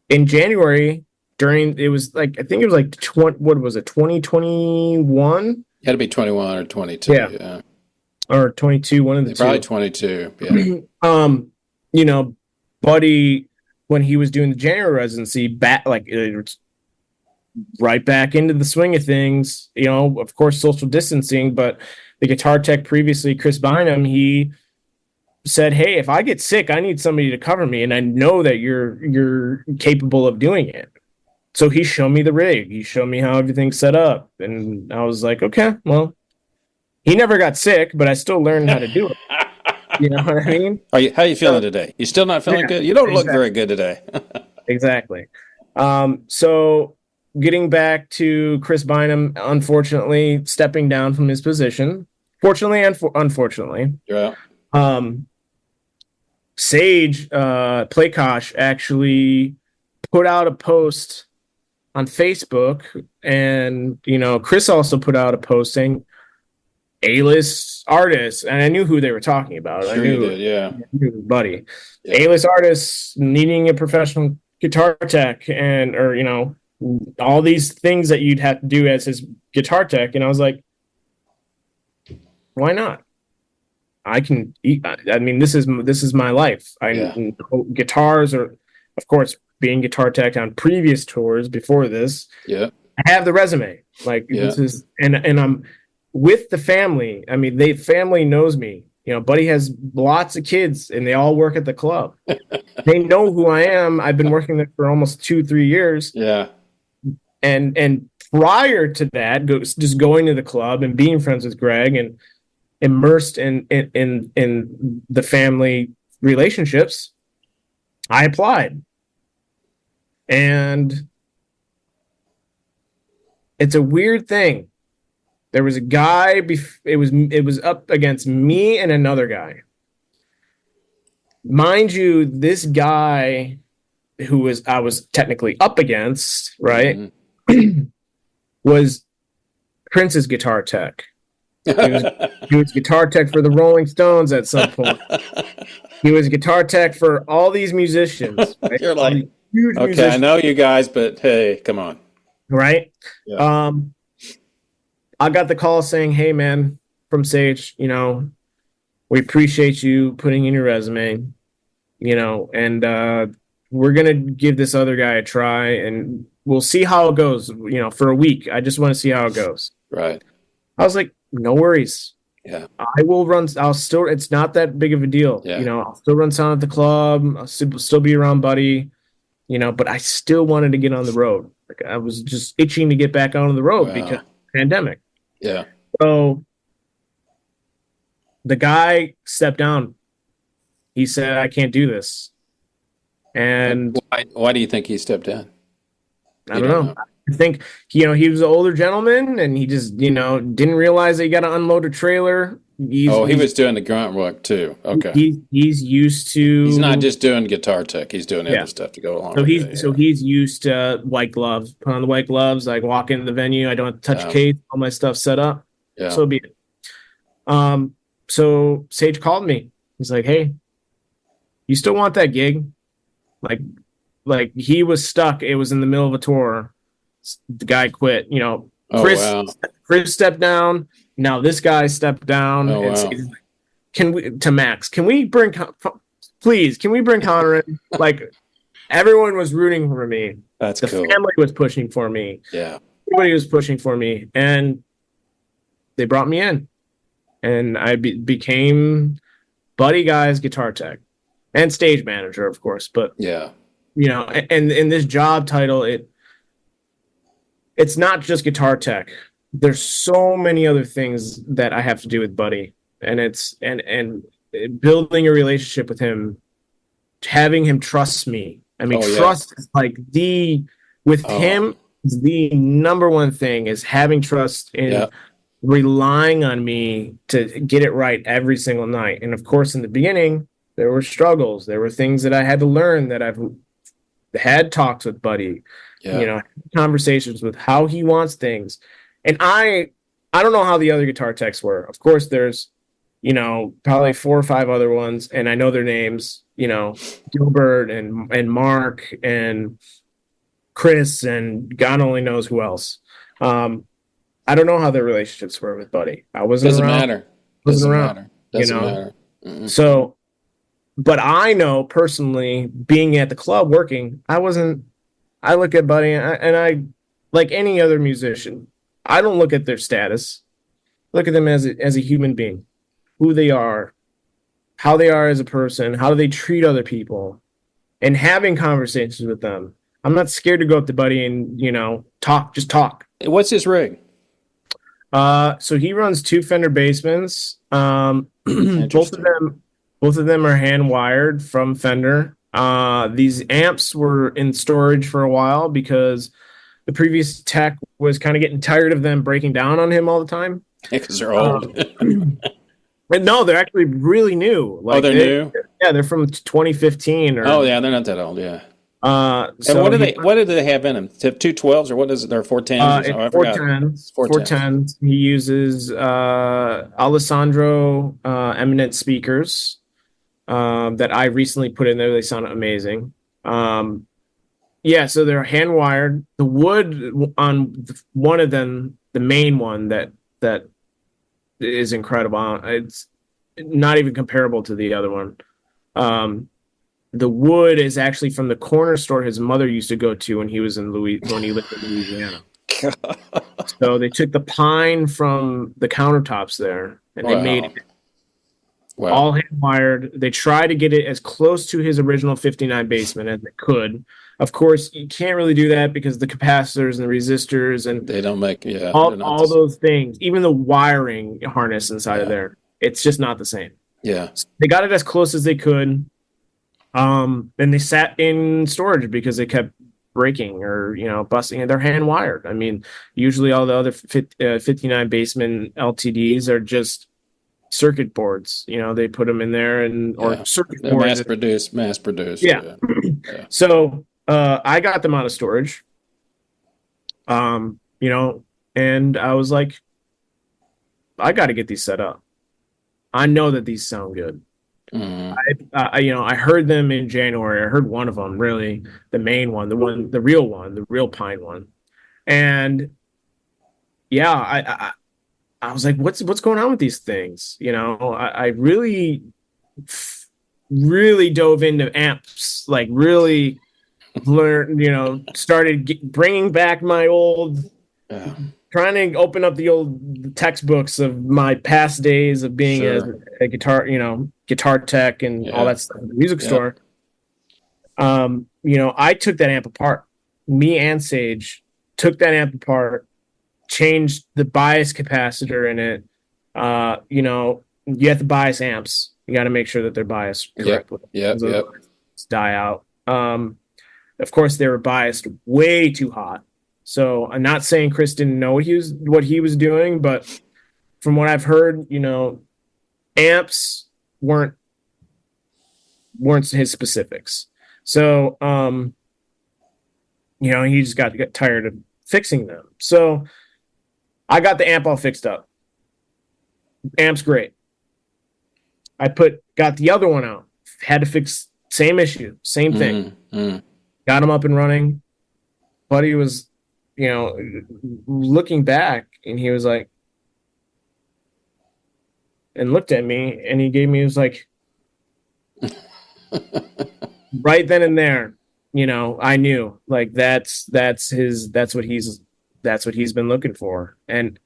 in January, I think it was like 2021? You had to be 21 or 22. Yeah. Or 22, one of the two. Probably 22. Yeah. Buddy, when he was doing the January residency, right back into the swing of things, of course, social distancing, but the guitar tech previously, Chris Bynum, he said, hey, if I get sick, I need somebody to cover me, and I know that you're capable of doing it. So he showed me the rig. He showed me how everything's set up, and I was like, okay, well, he never got sick, but I still learned how to do it. You know what I mean? How are you feeling today? You still not feeling good? You don't look very good today. Exactly. So getting back to Chris Bynum, unfortunately, stepping down from his position. Fortunately and unfortunately. Yeah. Sage Playkosh actually put out a post on Facebook, and Chris also put out a post saying A-list artists, and I knew who they were talking about. Sure I knew, you did, yeah. I knew Buddy. Yeah. A-list artists needing a professional guitar tech, or all these things that you'd have to do as his guitar tech, and I was like, why not? I can eat. I mean, this is my life. Guitars are, of course, being guitar tech on previous tours before this. Yeah, I have the resume. Like this is, and I'm with the family. I mean, family knows me. Buddy has lots of kids and they all work at the club. They know who I am. I've been working there for almost 2-3 years. Yeah. And prior to that, just going to the club and being friends with Greg and immersed in the family relationships, I applied. And it's a weird thing. There was a guy, it was up against me and another guy. Mind you, this guy who I was technically up against, right, was Prince's guitar tech. He was guitar tech for the Rolling Stones at some point. He was guitar tech for all these musicians. Right? You're like, huge okay, musicians. I know you guys, but hey, come on. Right? Yeah. I got the call saying, hey, man, from Sage, we appreciate you putting in your resume, and we're going to give this other guy a try, and we'll see how it goes, for a week. I just want to see how it goes. Right. I was like, no worries. Yeah. It's not that big of a deal. Yeah. I'll still run sound at the club. I'll still be around Buddy, but I still wanted to get on the road. Like I was just itching to get back on the road because of the pandemic. Yeah. So the guy stepped down. He said, I can't do this. And why do you think he stepped down? I don't know. I think, he was an older gentleman and he just, didn't realize that you got to unload a trailer. He was doing the grunt work too. Okay. He's used to. He's not just doing guitar tech. He's doing other stuff to go along with it. So he's used to white gloves. Put on the white gloves. Like walk into the venue. I don't have to touch a case. All my stuff set up. Yeah. So be it. So Sage called me. He's like, "Hey, you still want that gig?" Like he was stuck. It was in the middle of a tour. The guy quit. Chris stepped down. Now this guy stepped down. Oh, and wow. Can we bring Connor in? Like everyone was rooting for me. That's the cool. family was pushing for me. Yeah. Everybody was pushing for me, and they brought me in, and I became Buddy Guy's guitar tech and stage manager, of course. But yeah, and in this job title, it's not just guitar tech. There's so many other things that I have to do with Buddy, and it's and building a relationship with him, having him trust me. I mean, trust is like him. The number one thing is having trust in relying on me to get it right every single night. And of course, in the beginning, there were struggles. There were things that I had to learn that I've had talks with Buddy, conversations with how he wants things. And I don't know how the other guitar techs were. Of course, there's, probably 4 or 5 other ones, and I know their names, Gilbert and Mark and Chris and God only knows who else. I don't know how their relationships were with Buddy. I wasn't Doesn't around. matter. Wasn't around. Matter. Doesn't matter. Mm-hmm. So, but I know personally, being at the club working, I look at Buddy and I like any other musician. I don't look at their status. Look at them as a human being, who they are, how they are as a person, how do they treat other people, and having conversations with them. I'm not scared to go up to Buddy and, just talk. What's his rig? So he runs 2 Fender Basements. Both of them are hand wired from Fender. These amps were in storage for a while because the previous tech was kind of getting tired of them breaking down on him all the time. Because they're old. But no, they're actually really new. They're new? Yeah, they're from 2015. They're not that old, yeah. So what do they have in them? 212s or what is it? They're 410s? 410s. 410s. He uses Alessandro Eminent speakers that I recently put in there. They sound amazing. So they're hand wired. The wood on one of them, the main one that is incredible. It's not even comparable to the other one. The wood is actually from the corner store his mother used to go to when he was when he lived in Louisiana. So they took the pine from the countertops there and they made it. all hand wired. They try to get it as close to his original 59 basement as they could. Of course, you can't really do that because the capacitors and the resistors and they don't make all those things, even the wiring harness inside of there, it's just not the same. Yeah. So they got it as close as they could. And they sat in storage because they kept breaking or busting, and they're hand wired. I mean, usually all the other 59 basement LTDs are just circuit boards. They put them in there or circuit they're boards. Mass produced. Yeah. So I got them out of storage. And I was like, I got to get these set up. I know that these sound good. I heard them in January. I heard one of them, really, the main one, the real pine one. And I was like, what's going on with these things? I really dove into amps, like really learned, started bringing back my old, trying to open up the old textbooks of my past days of being a guitar, guitar tech and all that stuff at the music store. I took that amp apart. Me and Sage took that amp apart, changed the bias capacitor in it. You have to bias amps. You got to make sure that they're biased correctly. Die out. Of course, they were biased way too hot. So I'm not saying Chris didn't know what he was doing, but from what I've heard, amps weren't his specifics. So he just got tired of fixing them. So I got the amp all fixed up. Amp's great. Got the other one out. Had to fix same issue, same thing. Got him up and running. Buddy was, looking back, and he was like, and looked at me, and he was like, right then and there, I knew, like, that's what he's been looking for. And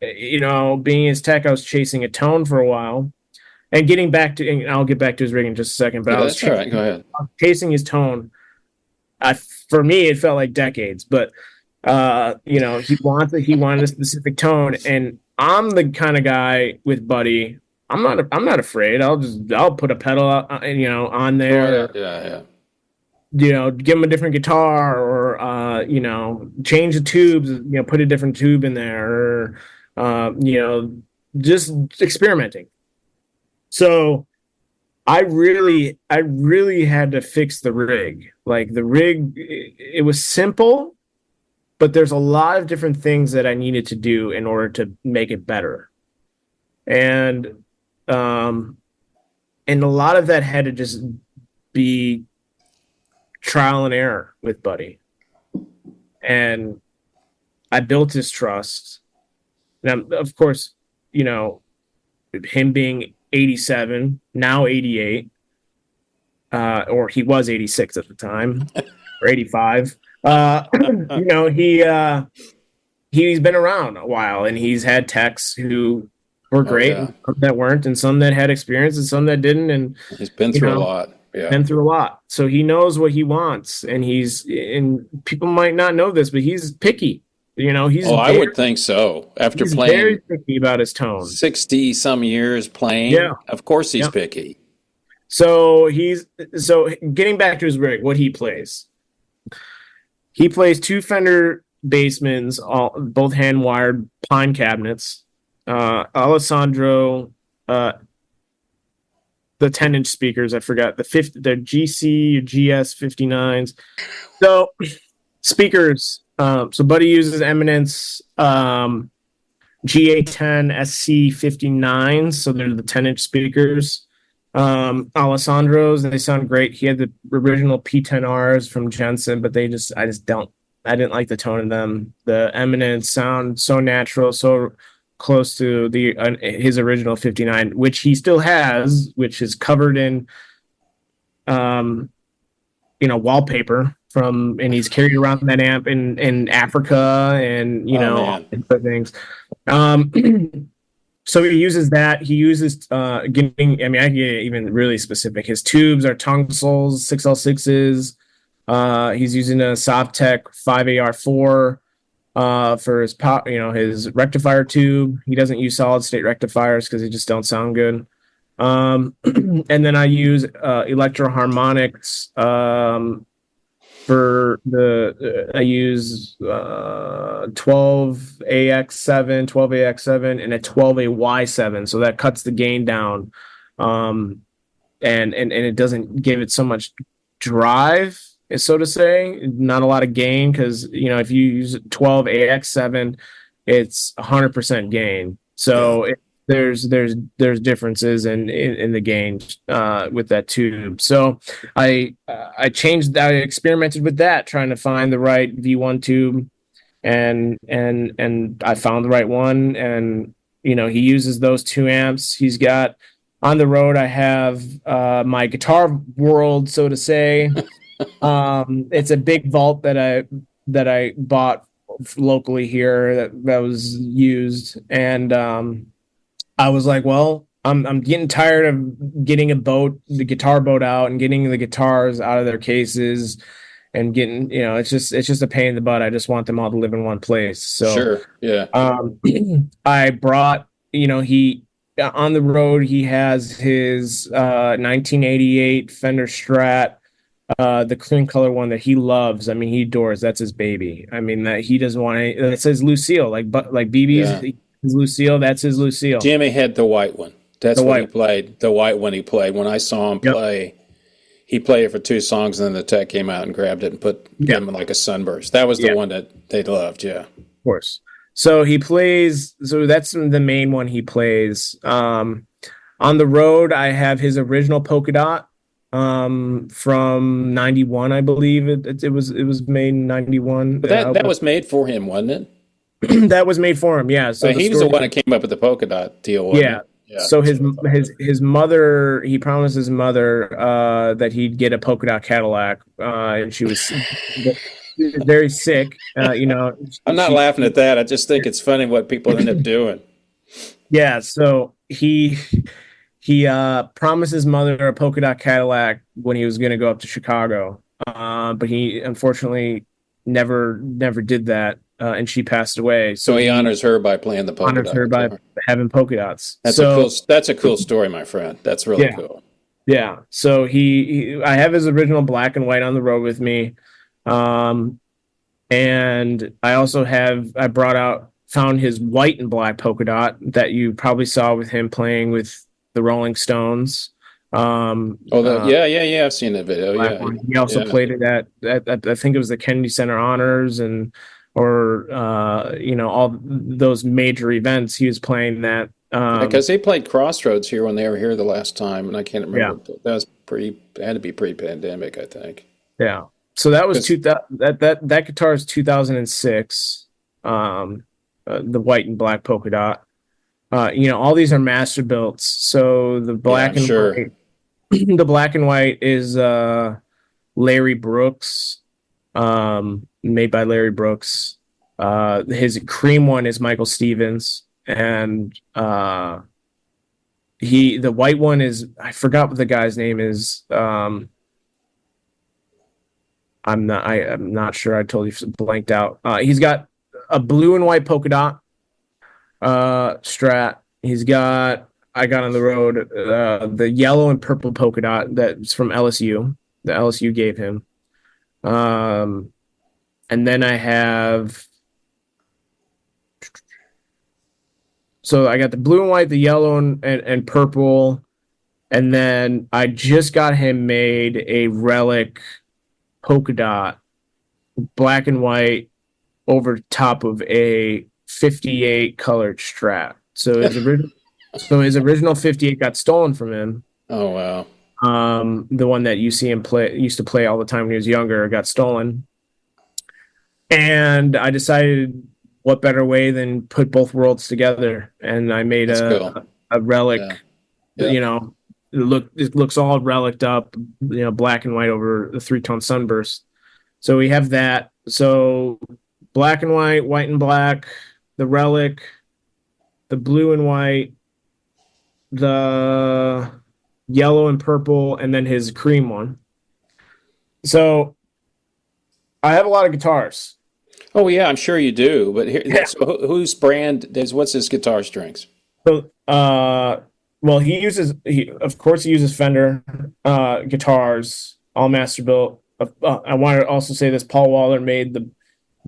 being his tech, I was chasing a tone for a while, and getting back to, and I'll get back to his rig in just a second, but I was all right. Go ahead. Chasing his tone. For me, it felt like decades, but he wanted a specific tone, and I'm the kind of guy with Buddy. I'm not afraid. I'll put a pedal on there. Give him a different guitar, or change the tubes. Put a different tube in there, or just experimenting. So I really had to fix the rig. Like, the rig, it was simple, but there's a lot of different things that I needed to do in order to make it better. And a lot of that had to just be trial and error with Buddy. And I built his trust. Now, of course, him being 87, now 88, or he was 86 at the time, or 85. He's been around a while, and he's had techs who were great, and some that weren't, and some that had experience, and some that didn't. And he's been through a lot. Yeah. Been through a lot, so he knows what he wants, and people might not know this, but he's picky. I would think so. After playing very picky about his tone, 60 some years playing, of course he's picky. So getting back to his rig, what he plays. He plays two Fender Basemans, both hand wired pine cabinets. Alessandro, the 10-inch speakers. I forgot the GC or GS 59s. So speakers. So Buddy uses Eminence GA10 SC 59s. So they're the 10-inch speakers. Alessandro's, they sound great. He had the original P10Rs from Jensen, but I didn't like the tone of them. The Eminence sound so natural, so close to his original 59, which he still has, which is covered in wallpaper and he's carried around that amp in Africa and and other things. So he uses that. He uses getting. I mean, I can get even really specific. His tubes are tungstels, 6L6s. He's using a Sovtech 5AR4 for his pop. His rectifier tube. He doesn't use solid state rectifiers because they just don't sound good. And then I use electro harmonics. I use 12AX7 and a 12AY7, so that cuts the gain down, and it doesn't give it so much drive, so to say, not a lot of gain, because if you use 12AX7, it's 100% gain. So there's differences in the gain with that tube. So I experimented with that, trying to find the right V1 tube, and I found the right one. And he uses those 2 amps. He's got on the road. I have my Guitar World, so to say. It's a big vault that I bought locally here that was used, and I was like, well, I'm getting tired of getting the guitar boat out and getting the guitars out of their cases and getting, it's just a pain in the butt. I just want them all to live in one place. So sure, yeah. I brought, he on the road, he has his 1988 Fender Strat, the cream color one that he loves. I mean, he adores. That's his baby. I mean, that he doesn't want any. It says Lucille, like BB's. Yeah. His Lucille, that's his Lucille. Jimmy had the white one. That's what he played. The white one he played. When I saw him play, he played it for 2 songs, and then the tech came out and grabbed it and gave him like a sunburst. That was the one that they loved, yeah. Of course. So he plays, so that's the main one he plays. On the road, I have his original polka dot from 91, I believe. It was made in 91. But that was made for him, wasn't it? That was made for him, yeah. So he was the one that came up with the polka dot deal. Yeah. So his mother, he promised his mother that he'd get a polka dot Cadillac, and she was very sick. I'm not laughing at that. I just think it's funny what people end up doing. Yeah. So he promised his mother a polka dot Cadillac when he was going to go up to Chicago, but he unfortunately never did that. And she passed away. So he honors her by playing the polka dot. Honors her by having polka dots. That's a cool story, my friend. That's really cool. Yeah. So I have his original black and white on the road with me. And I also found his white and black polka dot that you probably saw with him playing with the Rolling Stones. I've seen that video. Yeah. He also played it at I think it was the Kennedy Center Honors or all those major events. He was playing that because they played Crossroads here when they were here the last time, and I can't remember. Yeah. That was had to be pre-pandemic, I think. Yeah. So that was that guitar is 2006. The white and black polka dot. All these are master builds. So the black white, the black and white is Larry Brooks. Made by Larry Brooks. His cream one is Michael Stevens, and the white one is, I forgot what the guy's name is. I'm not sure. I totally blanked out. He's got a blue and white polka dot Strat. He's got, I got on the road, the yellow and purple polka dot that's from LSU. The LSU gave him. And then I have, so I got the blue and white, the yellow and purple, and then I just got him made a relic polka dot, black and white, over top of a 58 colored Strat. So his original 58 got stolen from him. Oh wow! The one that you see him used to play all the time when he was younger got stolen. And I decided what better way than put both worlds together, and I made a relic. Yeah. It looks all relicked up, black and white over the 3-tone sunburst. So we have that. So black and white, white and black, the relic, the blue and white, the yellow and purple, and then his cream one. So I have a lot of guitars. Oh yeah, I'm sure you do. But here, Yeah. so whose brand is? What's his guitar strings? So, well, of course, he uses Fender guitars, all master built. I want to also say this: Paul Waller made the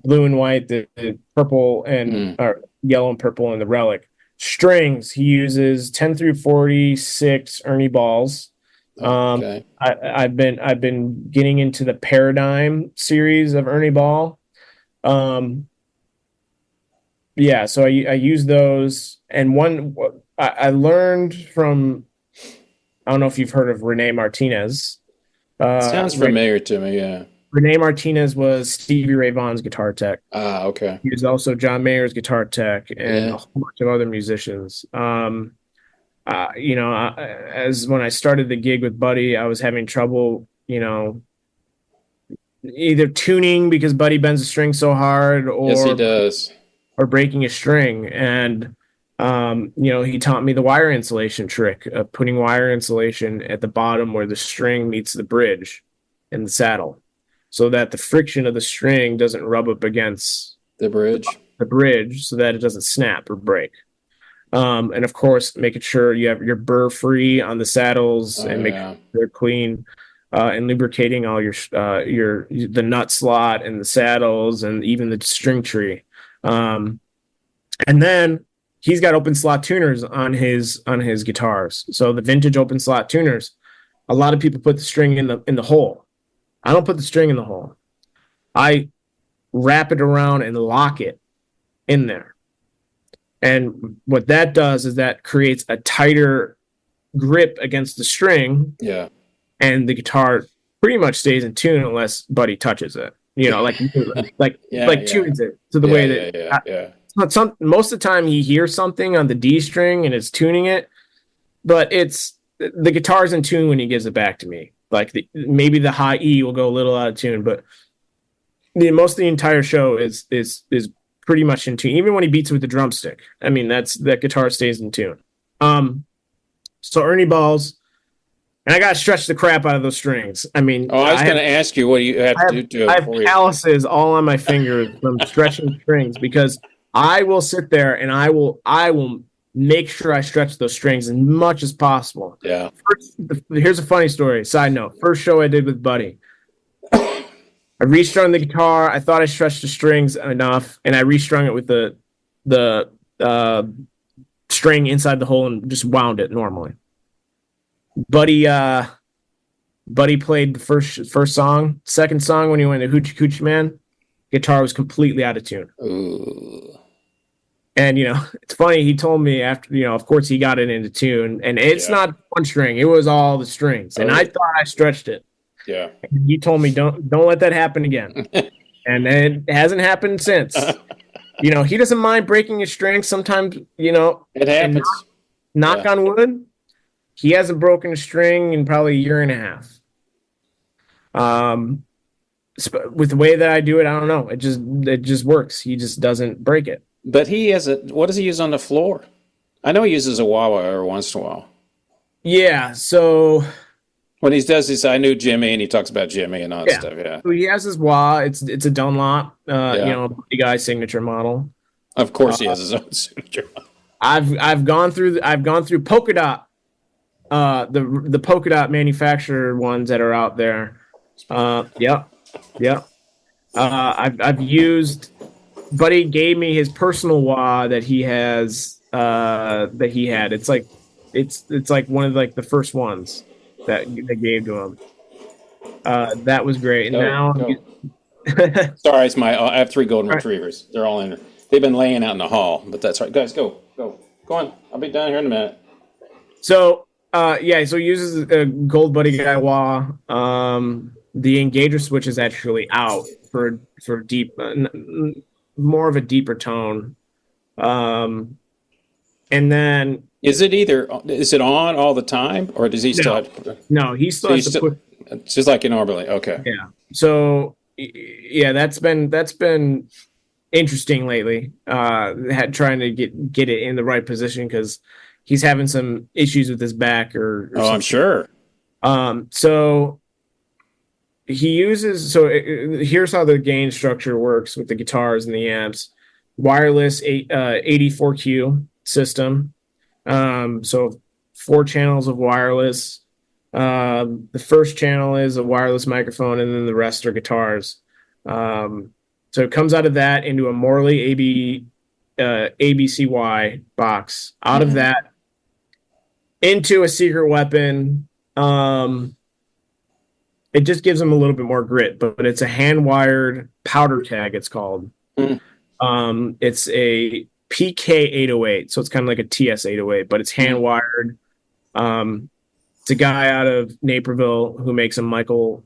blue and white, the purple and or yellow and purple, and the relic strings. He uses 10 through 46 Ernie balls. Okay. I've been getting into the Paradigm series of Ernie Ball. Yeah, so I use those, and one I learned from, I don't know if you've heard of Rene Martinez. Sounds familiar to me. Yeah. Rene Martinez was Stevie Ray Vaughan's guitar tech. Ah, okay. He was also John Mayer's guitar tech and Yeah. a whole bunch of other musicians. As when I started the gig with Buddy, I was having trouble, either tuning because Buddy bends the string so hard, Yes, he does. or breaking a string. And he taught me the wire insulation trick of putting wire insulation at the bottom where the string meets the bridge in the saddle, so that the friction of the string doesn't rub up against The bridge. the bridge, so that it doesn't snap or break. And of course, making sure you have your burr free on the saddles and make sure they're clean, and lubricating all the nut slot and the saddles and even the string tree. And then he's got open slot tuners on his guitars. So the vintage open slot tuners, a lot of people put the string in the hole. I don't put the string in the hole. I wrap it around and lock it in there. And what that does is that creates a tighter grip against the string. Yeah. And the guitar pretty much stays in tune unless Buddy touches it. Tunes it to the way that most of the time he hears something on the D string and it's tuning it, but it's the guitar's in tune when he gives it back to me. Like maybe the high E will go a little out of tune, but most of the entire show is pretty much in tune. Even when he beats it with the drumstick, I mean that guitar stays in tune. So Ernie balls, and I gotta stretch the crap out of those strings. I mean, I was going to ask you what do you have to do to it. I have calluses all on my fingers from stretching strings, because I will sit there and I will make sure I stretch those strings as much as possible. Yeah. Here's a funny story. Side note: first show I did with Buddy, I restrung the guitar. I thought I stretched the strings enough, and I restrung it with the string inside the hole and just wound it normally. Buddy played the first song. Second song, when he went to Hoochie Coochie Man, guitar was completely out of tune. Ooh. And it's funny. He told me after, of course he got it into tune, and it's not one string; it was all the strings. And I thought I stretched it. Yeah. And he told me don't let that happen again, and it hasn't happened since. He doesn't mind breaking his strings sometimes. It happens. Knock on wood. He hasn't broken a string in probably a year and a half. With the way that I do it, I don't know. It just works. He just doesn't break it. But what does he use on the floor? I know he uses a wah-wah every once in a while. Yeah, so when he does this, I knew Jimmy, and he talks about Jimmy and all that stuff. Yeah. So he has his wah. It's a Dunlop, big guy signature model. Of course, he has his own signature. I've gone through polka dot, the polka dot manufacturer ones that are out there. I've used. Buddy gave me his personal wah that he has. That he had. It's like one of the first ones that they gave to him. That was great. And Sorry, it's I have 3 golden retrievers. They're all in there. They've been laying out in the hall, but that's right. Guys, go on. I'll be down here in a minute. So so he uses a Gold Buddy guy wah. The engager switch is actually out for deep, more of a deeper tone. And then is it on all the time, or does he still? No, he still has to put. Just like normally. Okay. Yeah. So that's been interesting lately. Trying to get it in the right position because he's having some issues with his back or Oh, I'm sure. So he uses here's how the gain structure works with the guitars and the amps. Wireless 84Q system. So 4 channels of wireless. The first channel is a wireless microphone, and then the rest are guitars. So it comes out of that into a Morley ABCY box. Out of that into a secret weapon. It just gives them a little bit more grit, but it's a hand-wired powder keg, it's called. It's a PK808, so it's kind of like a TS808, but it's hand-wired. It's a guy out of Naperville who makes a Michael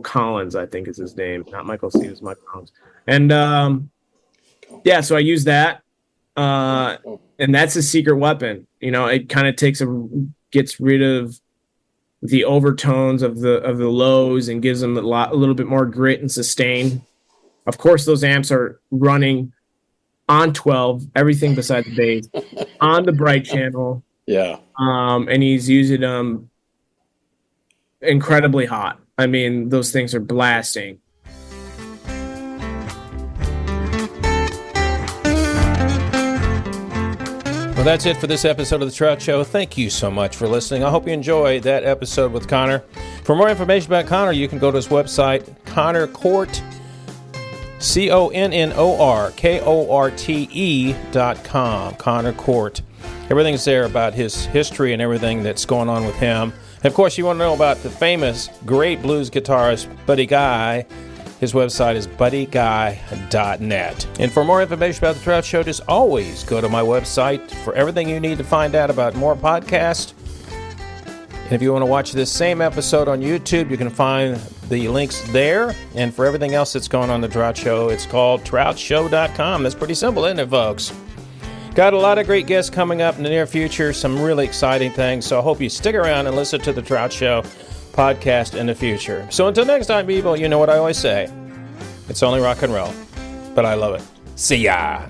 Collins, I think is his name. Not Michael Stevens, Michael Collins. And so I use that. And that's a secret weapon. It kind of gets rid of the overtones of the lows and gives them a little bit more grit and sustain. Of course, those amps are running on 12, everything besides the bass, on the bright channel. Yeah. And he's using them incredibly hot. I mean, those things are blasting. Well, that's it for this episode of The Trout Show. Thank you so much for listening. I hope you enjoyed that episode with Connor. For more information about Connor, you can go to his website, Connor Korte, ConnorKorte.com. Connor Korte. Everything's there about his history and everything that's going on with him. And of course, you want to know about the famous, great blues guitarist, Buddy Guy. His website is buddyguy.net. And for more information about The Trout Show, just always go to my website for everything you need to find out about more podcasts. And if you want to watch this same episode on YouTube, you can find the links there. And for everything else that's going on The Trout Show, it's called troutshow.com. That's pretty simple, isn't it, folks? Got a lot of great guests coming up in the near future, some really exciting things. So I hope you stick around and listen to The Trout Show podcast in the future. So until next time, people, you know what I always say. It's only rock and roll, but I love it. See ya.